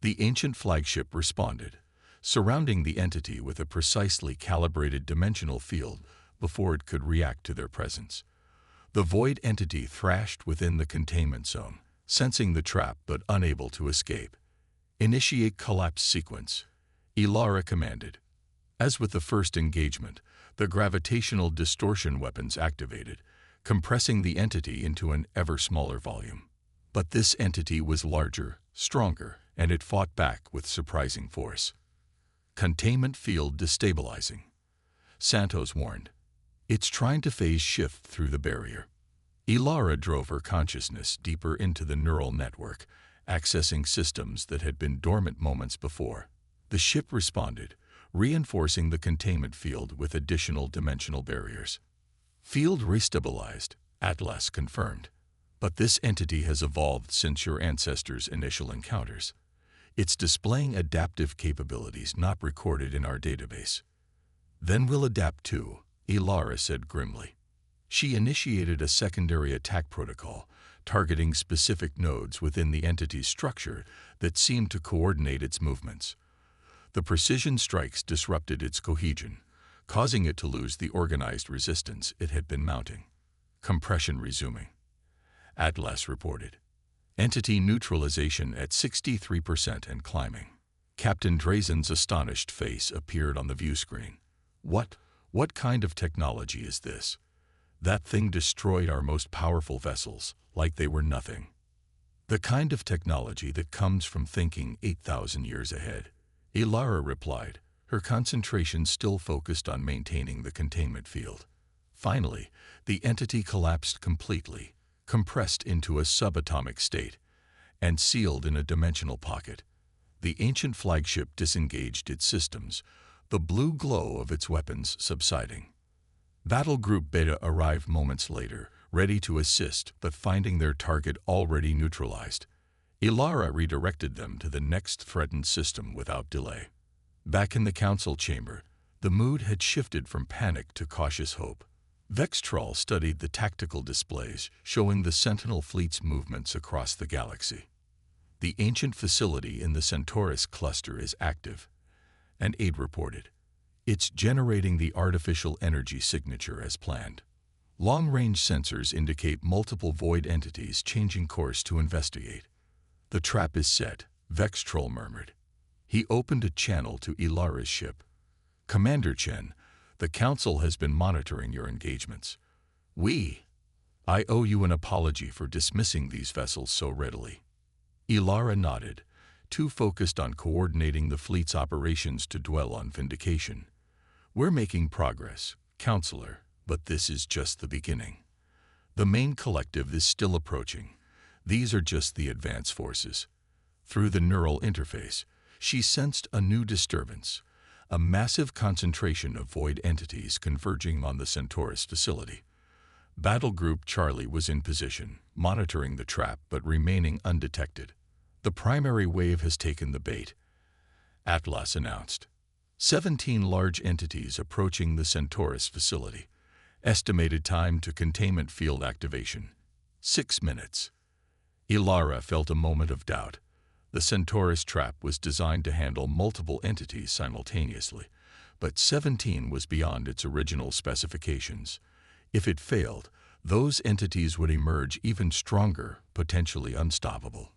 The ancient flagship responded, surrounding the entity with a precisely calibrated dimensional field before it could react to their presence. The void entity thrashed within the containment zone, sensing the trap but unable to escape. "Initiate collapse sequence," Ilara commanded. As with the first engagement, the gravitational distortion weapons activated, compressing the entity into an ever smaller volume. But this entity was larger, stronger, and it fought back with surprising force. "Containment field destabilizing," Santos warned. "It's trying to phase shift through the barrier." Ilara drove her consciousness deeper into the neural network, accessing systems that had been dormant moments before. The ship responded, reinforcing the containment field with additional dimensional barriers. "Field restabilized," Atlas confirmed. "But this entity has evolved since your ancestors' initial encounters. It's displaying adaptive capabilities not recorded in our database." "Then we'll adapt too," Ilara said grimly. She initiated a secondary attack protocol, targeting specific nodes within the entity's structure that seemed to coordinate its movements. The precision strikes disrupted its cohesion, causing it to lose the organized resistance it had been mounting. "Compression resuming," Atlas reported. "Entity neutralization at 63% and climbing." Captain Drazen's astonished face appeared on the view screen. What kind of technology is this? That thing destroyed our most powerful vessels, like they were nothing." "The kind of technology that comes from thinking 8,000 years ahead," Ilara replied, her concentration still focused on maintaining the containment field. Finally, the entity collapsed completely, compressed into a subatomic state, and sealed in a dimensional pocket. The ancient flagship disengaged its systems, the blue glow of its weapons subsiding. Battle Group Beta arrived moments later, ready to assist but finding their target already neutralized. Ilara redirected them to the next threatened system without delay. Back in the council chamber, the mood had shifted from panic to cautious hope. Vextrol studied the tactical displays showing the Sentinel fleet's movements across the galaxy. The ancient facility in the Centaurus cluster is active, and Aid reported. It's generating the artificial energy signature as planned. Long-range sensors indicate multiple void entities changing course to investigate. The trap is set, Vextrol murmured. He opened a channel to Ilara's ship. Commander Chen, the Council has been monitoring your engagements. I owe you an apology for dismissing these vessels so readily. Ilara nodded, too focused on coordinating the fleet's operations to dwell on vindication. We're making progress, Counselor, but this is just the beginning. The main collective is still approaching. These are just the advance forces. Through the neural interface, she sensed a new disturbance, a massive concentration of void entities converging on the Centaurus facility. Battle Group Charlie was in position, monitoring the trap but remaining undetected. The primary wave has taken the bait, Atlas announced. 17 large entities approaching the Centaurus facility. Estimated time to containment field activation, 6 minutes. Ilara felt a moment of doubt. The Centaurus trap was designed to handle multiple entities simultaneously, but 17 was beyond its original specifications. If it failed, those entities would emerge even stronger, potentially unstoppable.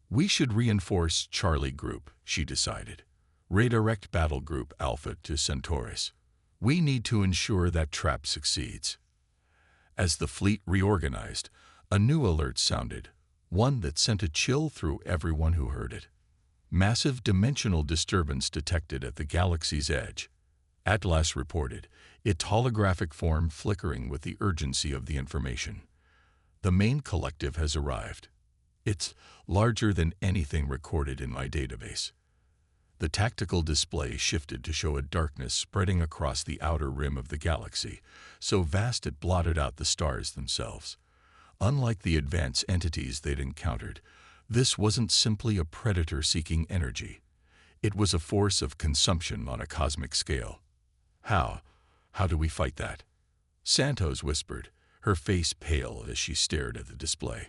We should reinforce Charlie Group, she decided. Redirect Battle Group Alpha to Centaurus. We need to ensure that trap succeeds. As the fleet reorganized, a new alert sounded, one that sent a chill through everyone who heard it. Massive dimensional disturbance detected at the galaxy's edge. Atlas reported, its holographic form flickering with the urgency of the information. The main collective has arrived. It's larger than anything recorded in my database. The tactical display shifted to show a darkness spreading across the outer rim of the galaxy, so vast it blotted out the stars themselves. Unlike the advanced entities they'd encountered, this wasn't simply a predator seeking energy. It was a force of consumption on a cosmic scale. How do we fight that? Santos whispered, her face pale as she stared at the display.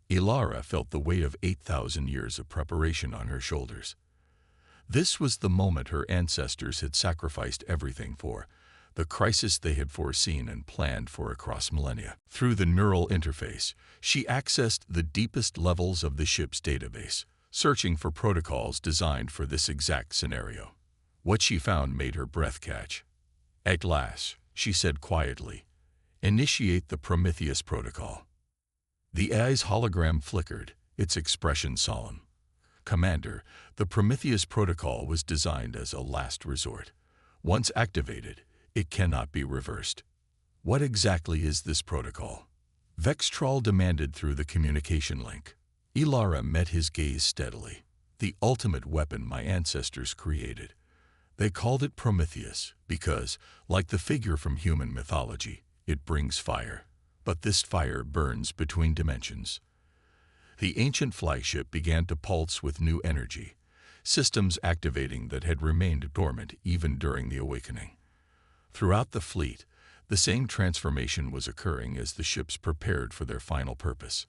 Ilara felt the weight of 8,000 years of preparation on her shoulders. This was the moment her ancestors had sacrificed everything for, the crisis they had foreseen and planned for across millennia. Through the neural interface, she accessed the deepest levels of the ship's database, searching for protocols designed for this exact scenario. What she found made her breath catch. At last, she said quietly, "Initiate the Prometheus protocol." The AI's hologram flickered, its expression solemn. Commander, the Prometheus protocol was designed as a last resort. Once activated, it cannot be reversed. What exactly is this protocol? Vextrol demanded through the communication link. Ilara met his gaze steadily. The ultimate weapon my ancestors created. They called it Prometheus because, like the figure from human mythology, it brings fire. But this fire burns between dimensions. The ancient flagship began to pulse with new energy, systems activating that had remained dormant even during the awakening. Throughout the fleet, the same transformation was occurring as the ships prepared for their final purpose.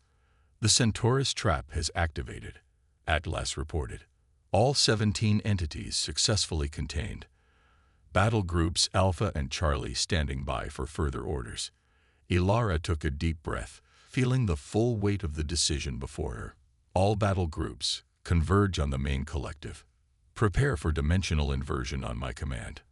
The Centaurus trap has activated, Atlas reported. All 17 entities successfully contained. Battle Groups Alpha and Charlie standing by for further orders. Ilara took a deep breath, feeling the full weight of the decision before her. All battle groups, converge on the main collective. Prepare for dimensional inversion on my command.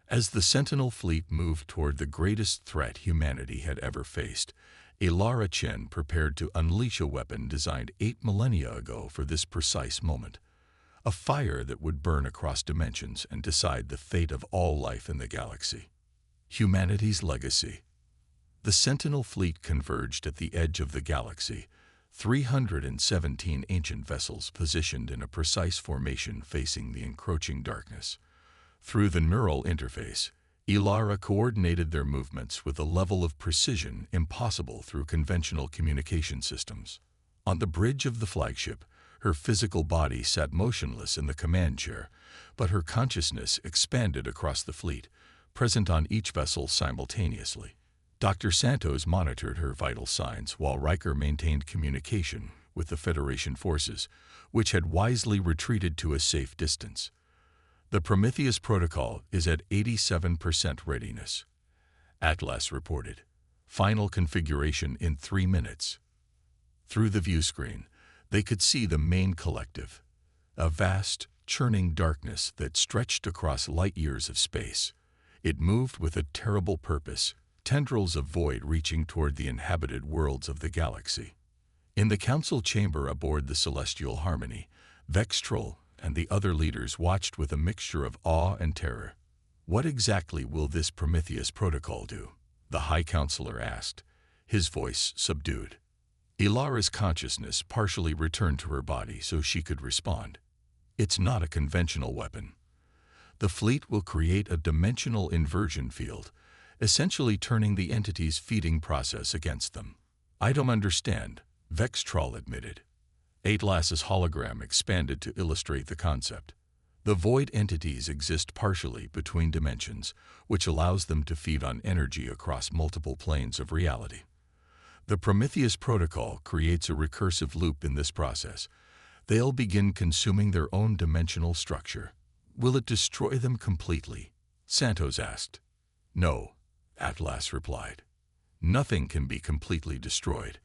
As the Sentinel fleet moved toward the greatest threat humanity had ever faced, Ilara Chen prepared to unleash a weapon designed 8 millennia ago for this precise moment. A fire that would burn across dimensions and decide the fate of all life in the galaxy. Humanity's legacy. The Sentinel fleet converged at the edge of the galaxy, 317 ancient vessels positioned in a precise formation facing the encroaching darkness. Through the neural interface, Ilara coordinated their movements with a level of precision impossible through conventional communication systems. On the bridge of the flagship, her physical body sat motionless in the command chair, but her consciousness expanded across the fleet, present on each vessel simultaneously. Dr. Santos monitored her vital signs while Riker maintained communication with the Federation forces, which had wisely retreated to a safe distance. The Prometheus protocol is at 87% readiness, Atlas reported. Final configuration in 3 minutes. Through the view screen, they could see the main collective, a vast, churning darkness that stretched across light years of space. It moved with a terrible purpose, tendrils of void reaching toward the inhabited worlds of the galaxy. In the council chamber aboard the Celestial Harmony, Vextrol and the other leaders watched with a mixture of awe and terror. What exactly will this Prometheus protocol do? The High Counselor asked, his voice subdued. Ilara's consciousness partially returned to her body so she could respond. It's not a conventional weapon. The fleet will create a dimensional inversion field, essentially turning the entity's feeding process against them. I don't understand, Vextrol admitted. Atlas's hologram expanded to illustrate the concept. The void entities exist partially between dimensions, which allows them to feed on energy across multiple planes of reality. The Prometheus protocol creates a recursive loop in this process. They'll begin consuming their own dimensional structure. Will it destroy them completely? Santos asked. No, Atlas replied. Nothing can be completely destroyed,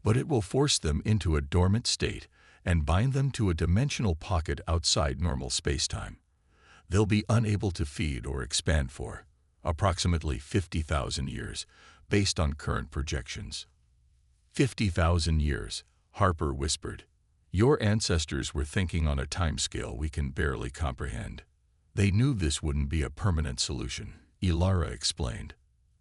but it will force them into a dormant state and bind them to a dimensional pocket outside normal spacetime. They'll be unable to feed or expand for approximately 50,000 years, based on current projections. 50,000 years, Harper whispered. Your ancestors were thinking on a timescale we can barely comprehend. They knew this wouldn't be a permanent solution, Ilara explained.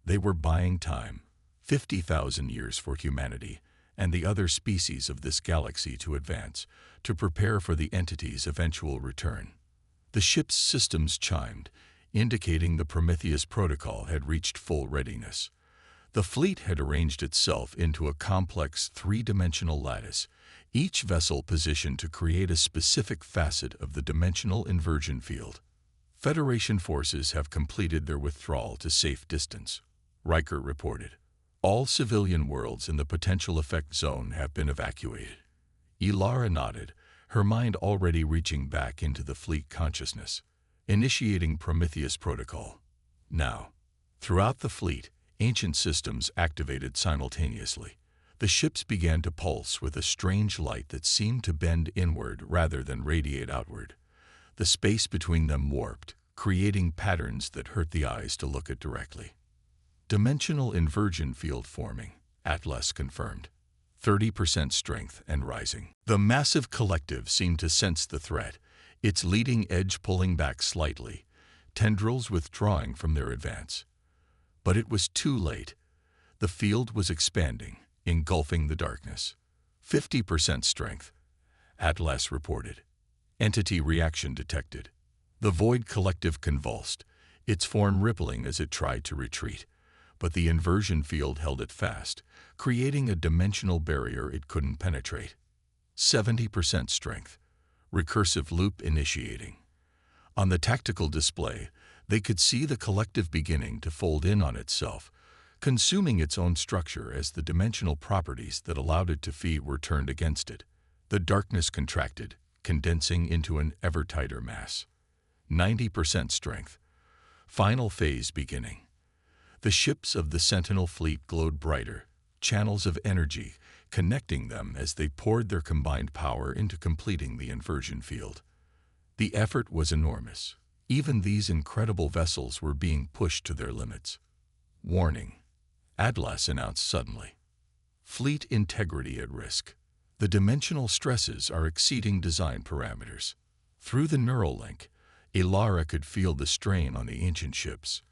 They were buying time, 50,000 years for humanity and the other species of this galaxy to advance, to prepare for the entity's eventual return. The ship's systems chimed, indicating the Prometheus protocol had reached full readiness. The fleet had arranged itself into a complex three-dimensional lattice, each vessel positioned to create a specific facet of the dimensional inversion field. Federation forces have completed their withdrawal to safe distance, Riker reported. All civilian worlds in the potential effect zone have been evacuated. Ilara nodded, her mind already reaching back into the fleet consciousness, initiating Prometheus protocol. Now, throughout the fleet, ancient systems activated simultaneously. The ships began to pulse with a strange light that seemed to bend inward rather than radiate outward. The space between them warped, creating patterns that hurt the eyes to look at directly. Dimensional inversion field forming, Atlas confirmed. 30% strength and rising. The massive collective seemed to sense the threat, its leading edge pulling back slightly, tendrils withdrawing from their advance. But it was too late. The field was expanding, engulfing the darkness. 50% strength, Atlas reported. Entity reaction detected. The void collective convulsed, its form rippling as it tried to retreat. But the inversion field held it fast, creating a dimensional barrier it couldn't penetrate. 70% strength, recursive loop initiating. On the tactical display, they could see the collective beginning to fold in on itself, consuming its own structure as the dimensional properties that allowed it to feed were turned against it. The darkness contracted, condensing into an ever tighter mass. 90% strength. Final phase beginning. The ships of the Sentinel fleet glowed brighter, channels of energy connecting them as they poured their combined power into completing the inversion field. The effort was enormous. Even these incredible vessels were being pushed to their limits. Warning, Atlas announced suddenly. Fleet integrity at risk. The dimensional stresses are exceeding design parameters. Through the neural link, Ilara could feel the strain on the ancient ships.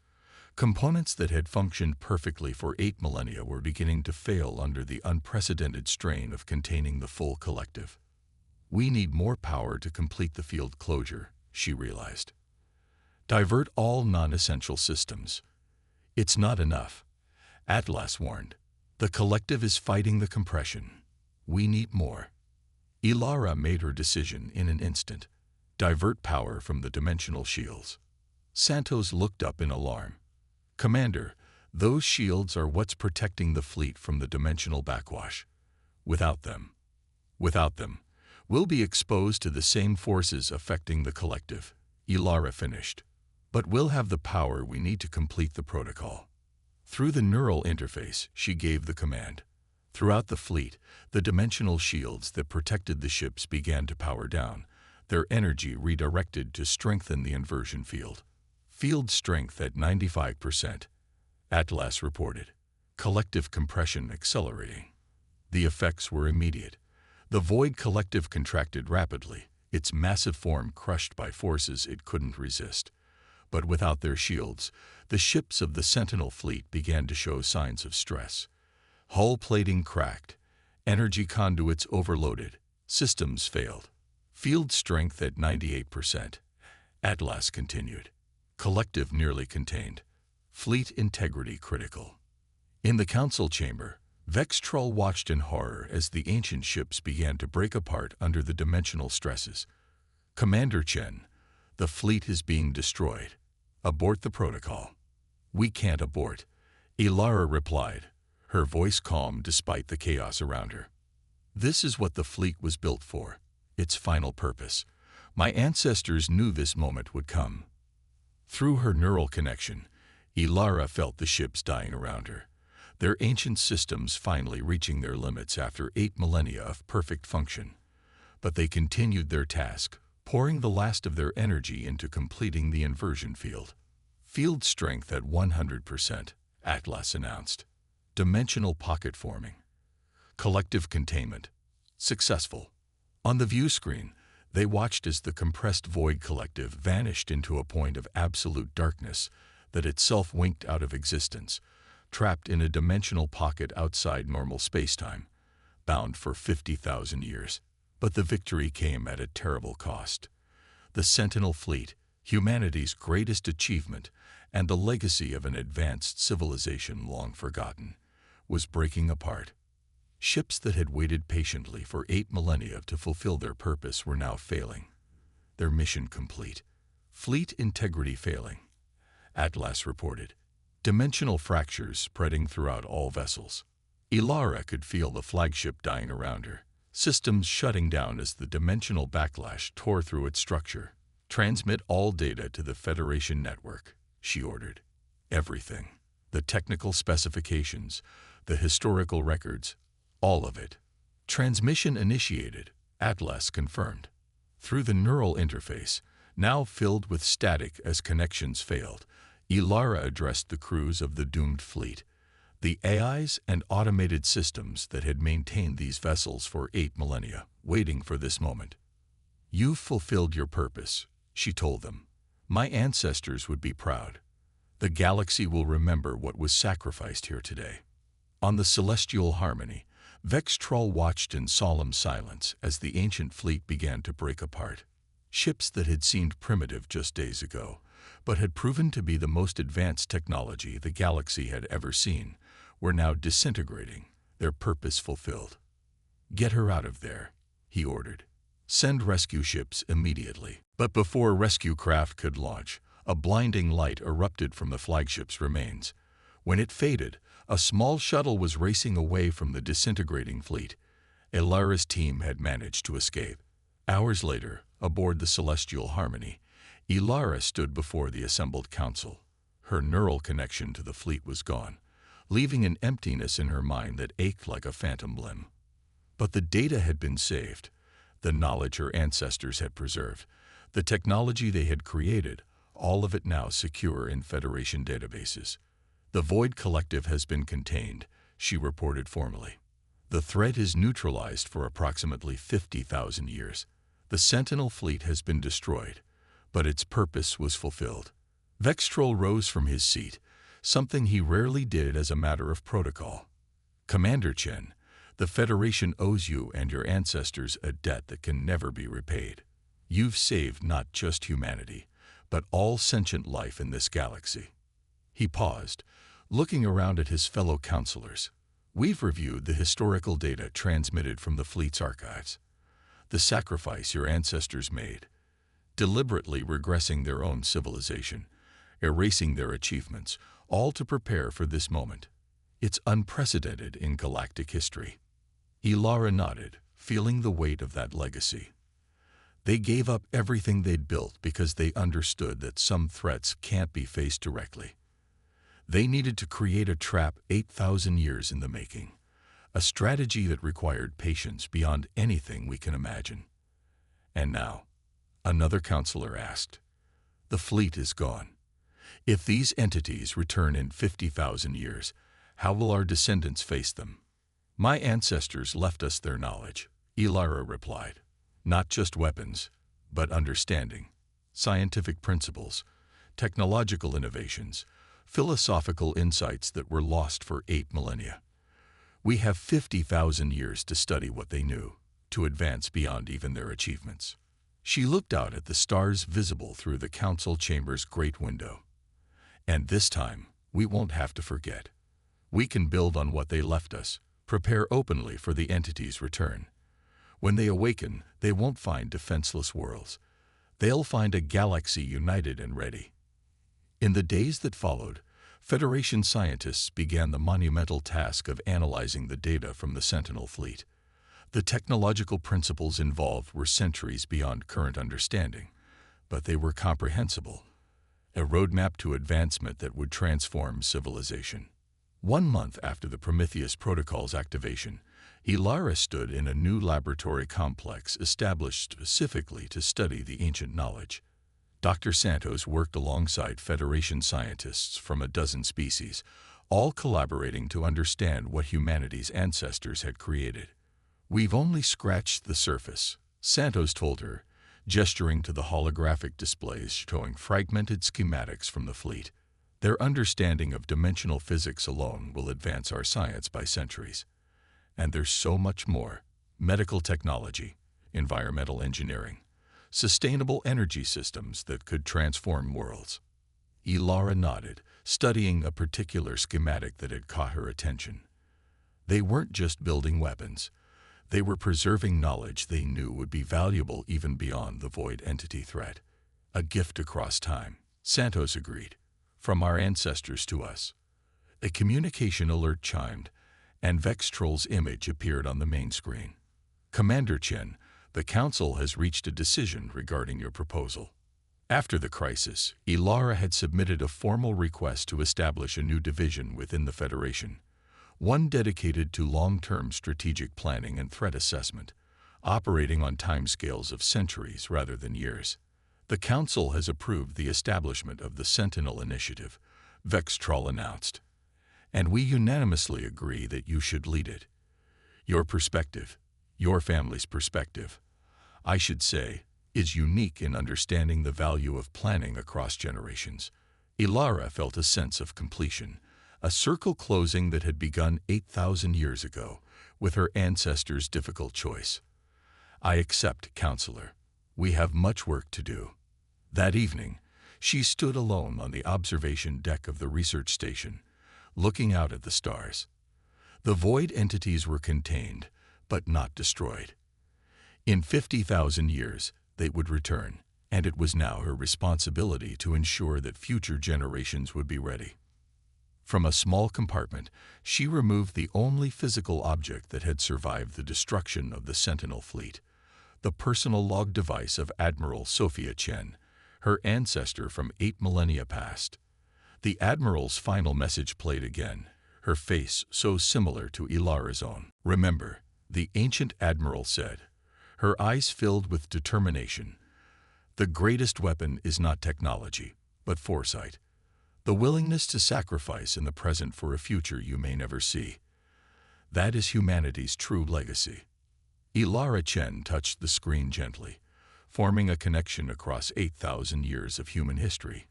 Components that had functioned perfectly for 8 millennia were beginning to fail under the unprecedented strain of containing the full collective. We need more power to complete the field closure, she realized. Divert all non-essential systems. It's not enough, Atlas warned. The collective is fighting the compression. We need more. Ilara made her decision in an instant. Divert power from the dimensional shields. Santos looked up in alarm. Commander, those shields are what's protecting the fleet from the dimensional backwash. Without them, we'll be exposed to the same forces affecting the collective, Ilara finished. But we'll have the power we need to complete the protocol. Through the neural interface, she gave the command. Throughout the fleet, the dimensional shields that protected the ships began to power down, their energy redirected to strengthen the inversion field. Field strength at 95%, Atlas reported. Collective compression accelerating. The effects were immediate. The void collective contracted rapidly, its massive form crushed by forces it couldn't resist. But without their shields, the ships of the Sentinel fleet began to show signs of stress. Hull plating cracked, energy conduits overloaded, systems failed. Field strength at 98%, Atlas continued. Collective nearly contained. Fleet integrity critical. In the council chamber, Vextrol watched in horror as the ancient ships began to break apart under the dimensional stresses. Commander Chen, the fleet is being destroyed. Abort the protocol. We can't abort, Ilara replied, her voice calm despite the chaos around her. This is what the fleet was built for, its final purpose. My ancestors knew this moment would come. Through her neural connection, Ilara felt the ships dying around her, their ancient systems finally reaching their limits after 8 millennia of perfect function. But they continued their task, pouring the last of their energy into completing the inversion field. Field strength at 100%, Atlas announced. Dimensional pocket forming. Collective containment. Successful. On the view screen, they watched as the compressed void collective vanished into a point of absolute darkness that itself winked out of existence, trapped in a dimensional pocket outside normal spacetime, bound for 50,000 years. But the victory came at a terrible cost. The Sentinel fleet, humanity's greatest achievement and the legacy of an advanced civilization long forgotten, was breaking apart. Ships that had waited patiently for 8 millennia to fulfill their purpose were now failing. Their mission complete. Fleet integrity failing, Atlas reported. Dimensional fractures spreading throughout all vessels. Ilara could feel the flagship dying around her, systems shutting down as the dimensional backlash tore through its structure. Transmit all data to the Federation network, she ordered. Everything. The technical specifications, the historical records, all of it. Transmission initiated, Atlas confirmed. Through the neural interface, now filled with static as connections failed, Ilara addressed the crews of the doomed fleet, the AIs and automated systems that had maintained these vessels for 8 millennia, waiting for this moment. You've fulfilled your purpose, she told them. My ancestors would be proud. The galaxy will remember what was sacrificed here today. On the celestial harmony, Vextrol watched in solemn silence as the ancient fleet began to break apart. Ships that had seemed primitive just days ago, but had proven to be the most advanced technology the galaxy had ever seen, were now disintegrating, their purpose fulfilled. Get her out of there, he ordered. Send rescue ships immediately. But before rescue craft could launch, a blinding light erupted from the flagship's remains. When it faded, a small shuttle was racing away from the disintegrating fleet. Ilara's team had managed to escape. Hours later, aboard the Celestial Harmony, Ilara stood before the assembled council. Her neural connection to the fleet was gone, leaving an emptiness in her mind that ached like a phantom limb. But the data had been saved, the knowledge her ancestors had preserved, the technology they had created, all of it now secure in Federation databases. The Void Collective has been contained, she reported formally. The threat is neutralized for approximately 50,000 years. The Sentinel fleet has been destroyed, but its purpose was fulfilled. Vextrol rose from his seat, something he rarely did as a matter of protocol. Commander Chen, the Federation owes you and your ancestors a debt that can never be repaid. You've saved not just humanity, but all sentient life in this galaxy. He paused, looking around at his fellow counselors. We've reviewed the historical data transmitted from the fleet's archives. The sacrifice your ancestors made, deliberately regressing their own civilization, erasing their achievements, all to prepare for this moment. It's unprecedented in galactic history. Ilara nodded, feeling the weight of that legacy. They gave up everything they'd built because they understood that some threats can't be faced directly. They needed to create a trap 8,000 years in the making, a strategy that required patience beyond anything we can imagine. And now, another counselor asked, the fleet is gone. If these entities return in 50,000 years, how will our descendants face them? My ancestors left us their knowledge, Ilara replied. Not just weapons, but understanding, scientific principles, technological innovations, philosophical insights that were lost for 8 millennia. We have 50,000 years to study what they knew, to advance beyond even their achievements. She looked out at the stars visible through the council chamber's great window. And this time, we won't have to forget. We can build on what they left us, prepare openly for the entity's return. When they awaken, they won't find defenseless worlds. They'll find a galaxy united and ready. In the days that followed, Federation scientists began the monumental task of analyzing the data from the Sentinel fleet. The technological principles involved were centuries beyond current understanding, but they were comprehensible. A roadmap to advancement that would transform civilization. 1 month after the Prometheus Protocol's activation, Ilara stood in a new laboratory complex established specifically to study the ancient knowledge. Dr. Santos worked alongside Federation scientists from a dozen species, all collaborating to understand what humanity's ancestors had created. We've only scratched the surface, Santos told her, gesturing to the holographic displays showing fragmented schematics from the fleet. Their understanding of dimensional physics alone will advance our science by centuries. And there's so much more: medical technology, environmental engineering, sustainable energy systems that could transform worlds. Ilara nodded, studying a particular schematic that had caught her attention. They weren't just building weapons. They were preserving knowledge they knew would be valuable even beyond the void entity threat. A gift across time, Santos agreed. From our ancestors to us. A communication alert chimed, and Vextrol's image appeared on the main screen. Commander Chen, the Council has reached a decision regarding your proposal. After the crisis, Ilara had submitted a formal request to establish a new division within the Federation, one dedicated to long-term strategic planning and threat assessment, operating on timescales of centuries rather than years. The Council has approved the establishment of the Sentinel Initiative, Vextrol announced, and we unanimously agree that you should lead it. Your perspective, your family's perspective, I should say, is unique in understanding the value of planning across generations. Ilara felt a sense of completion, a circle closing that had begun 8,000 years ago with her ancestors' difficult choice. I accept, Counselor. We have much work to do. That evening, she stood alone on the observation deck of the research station, looking out at the stars. The void entities were contained, but not destroyed. In 50,000 years, they would return, and it was now her responsibility to ensure that future generations would be ready. From a small compartment, she removed the only physical object that had survived the destruction of the Sentinel fleet, the personal log device of Admiral Sophia Chen, her ancestor from 8 millennia past. The Admiral's final message played again, her face so similar to Ilara's own. Remember, the ancient Admiral said, her eyes filled with determination. The greatest weapon is not technology, but foresight. The willingness to sacrifice in the present for a future you may never see. That is humanity's true legacy. Ilara Chen touched the screen gently, forming a connection across 8,000 years of human history.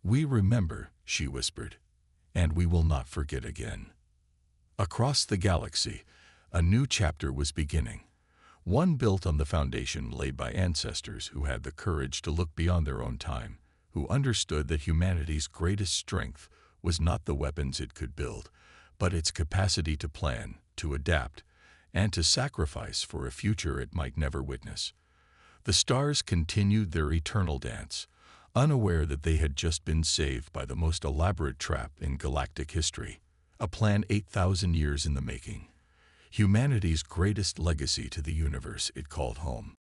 We remember, she whispered, and we will not forget again. Across the galaxy, a new chapter was beginning, one built on the foundation laid by ancestors who had the courage to look beyond their own time, who understood that humanity's greatest strength was not the weapons it could build, but its capacity to plan, to adapt, and to sacrifice for a future it might never witness. The stars continued their eternal dance, unaware that they had just been saved by the most elaborate trap in galactic history, a plan 8,000 years in the making. Humanity's greatest legacy to the universe it called home.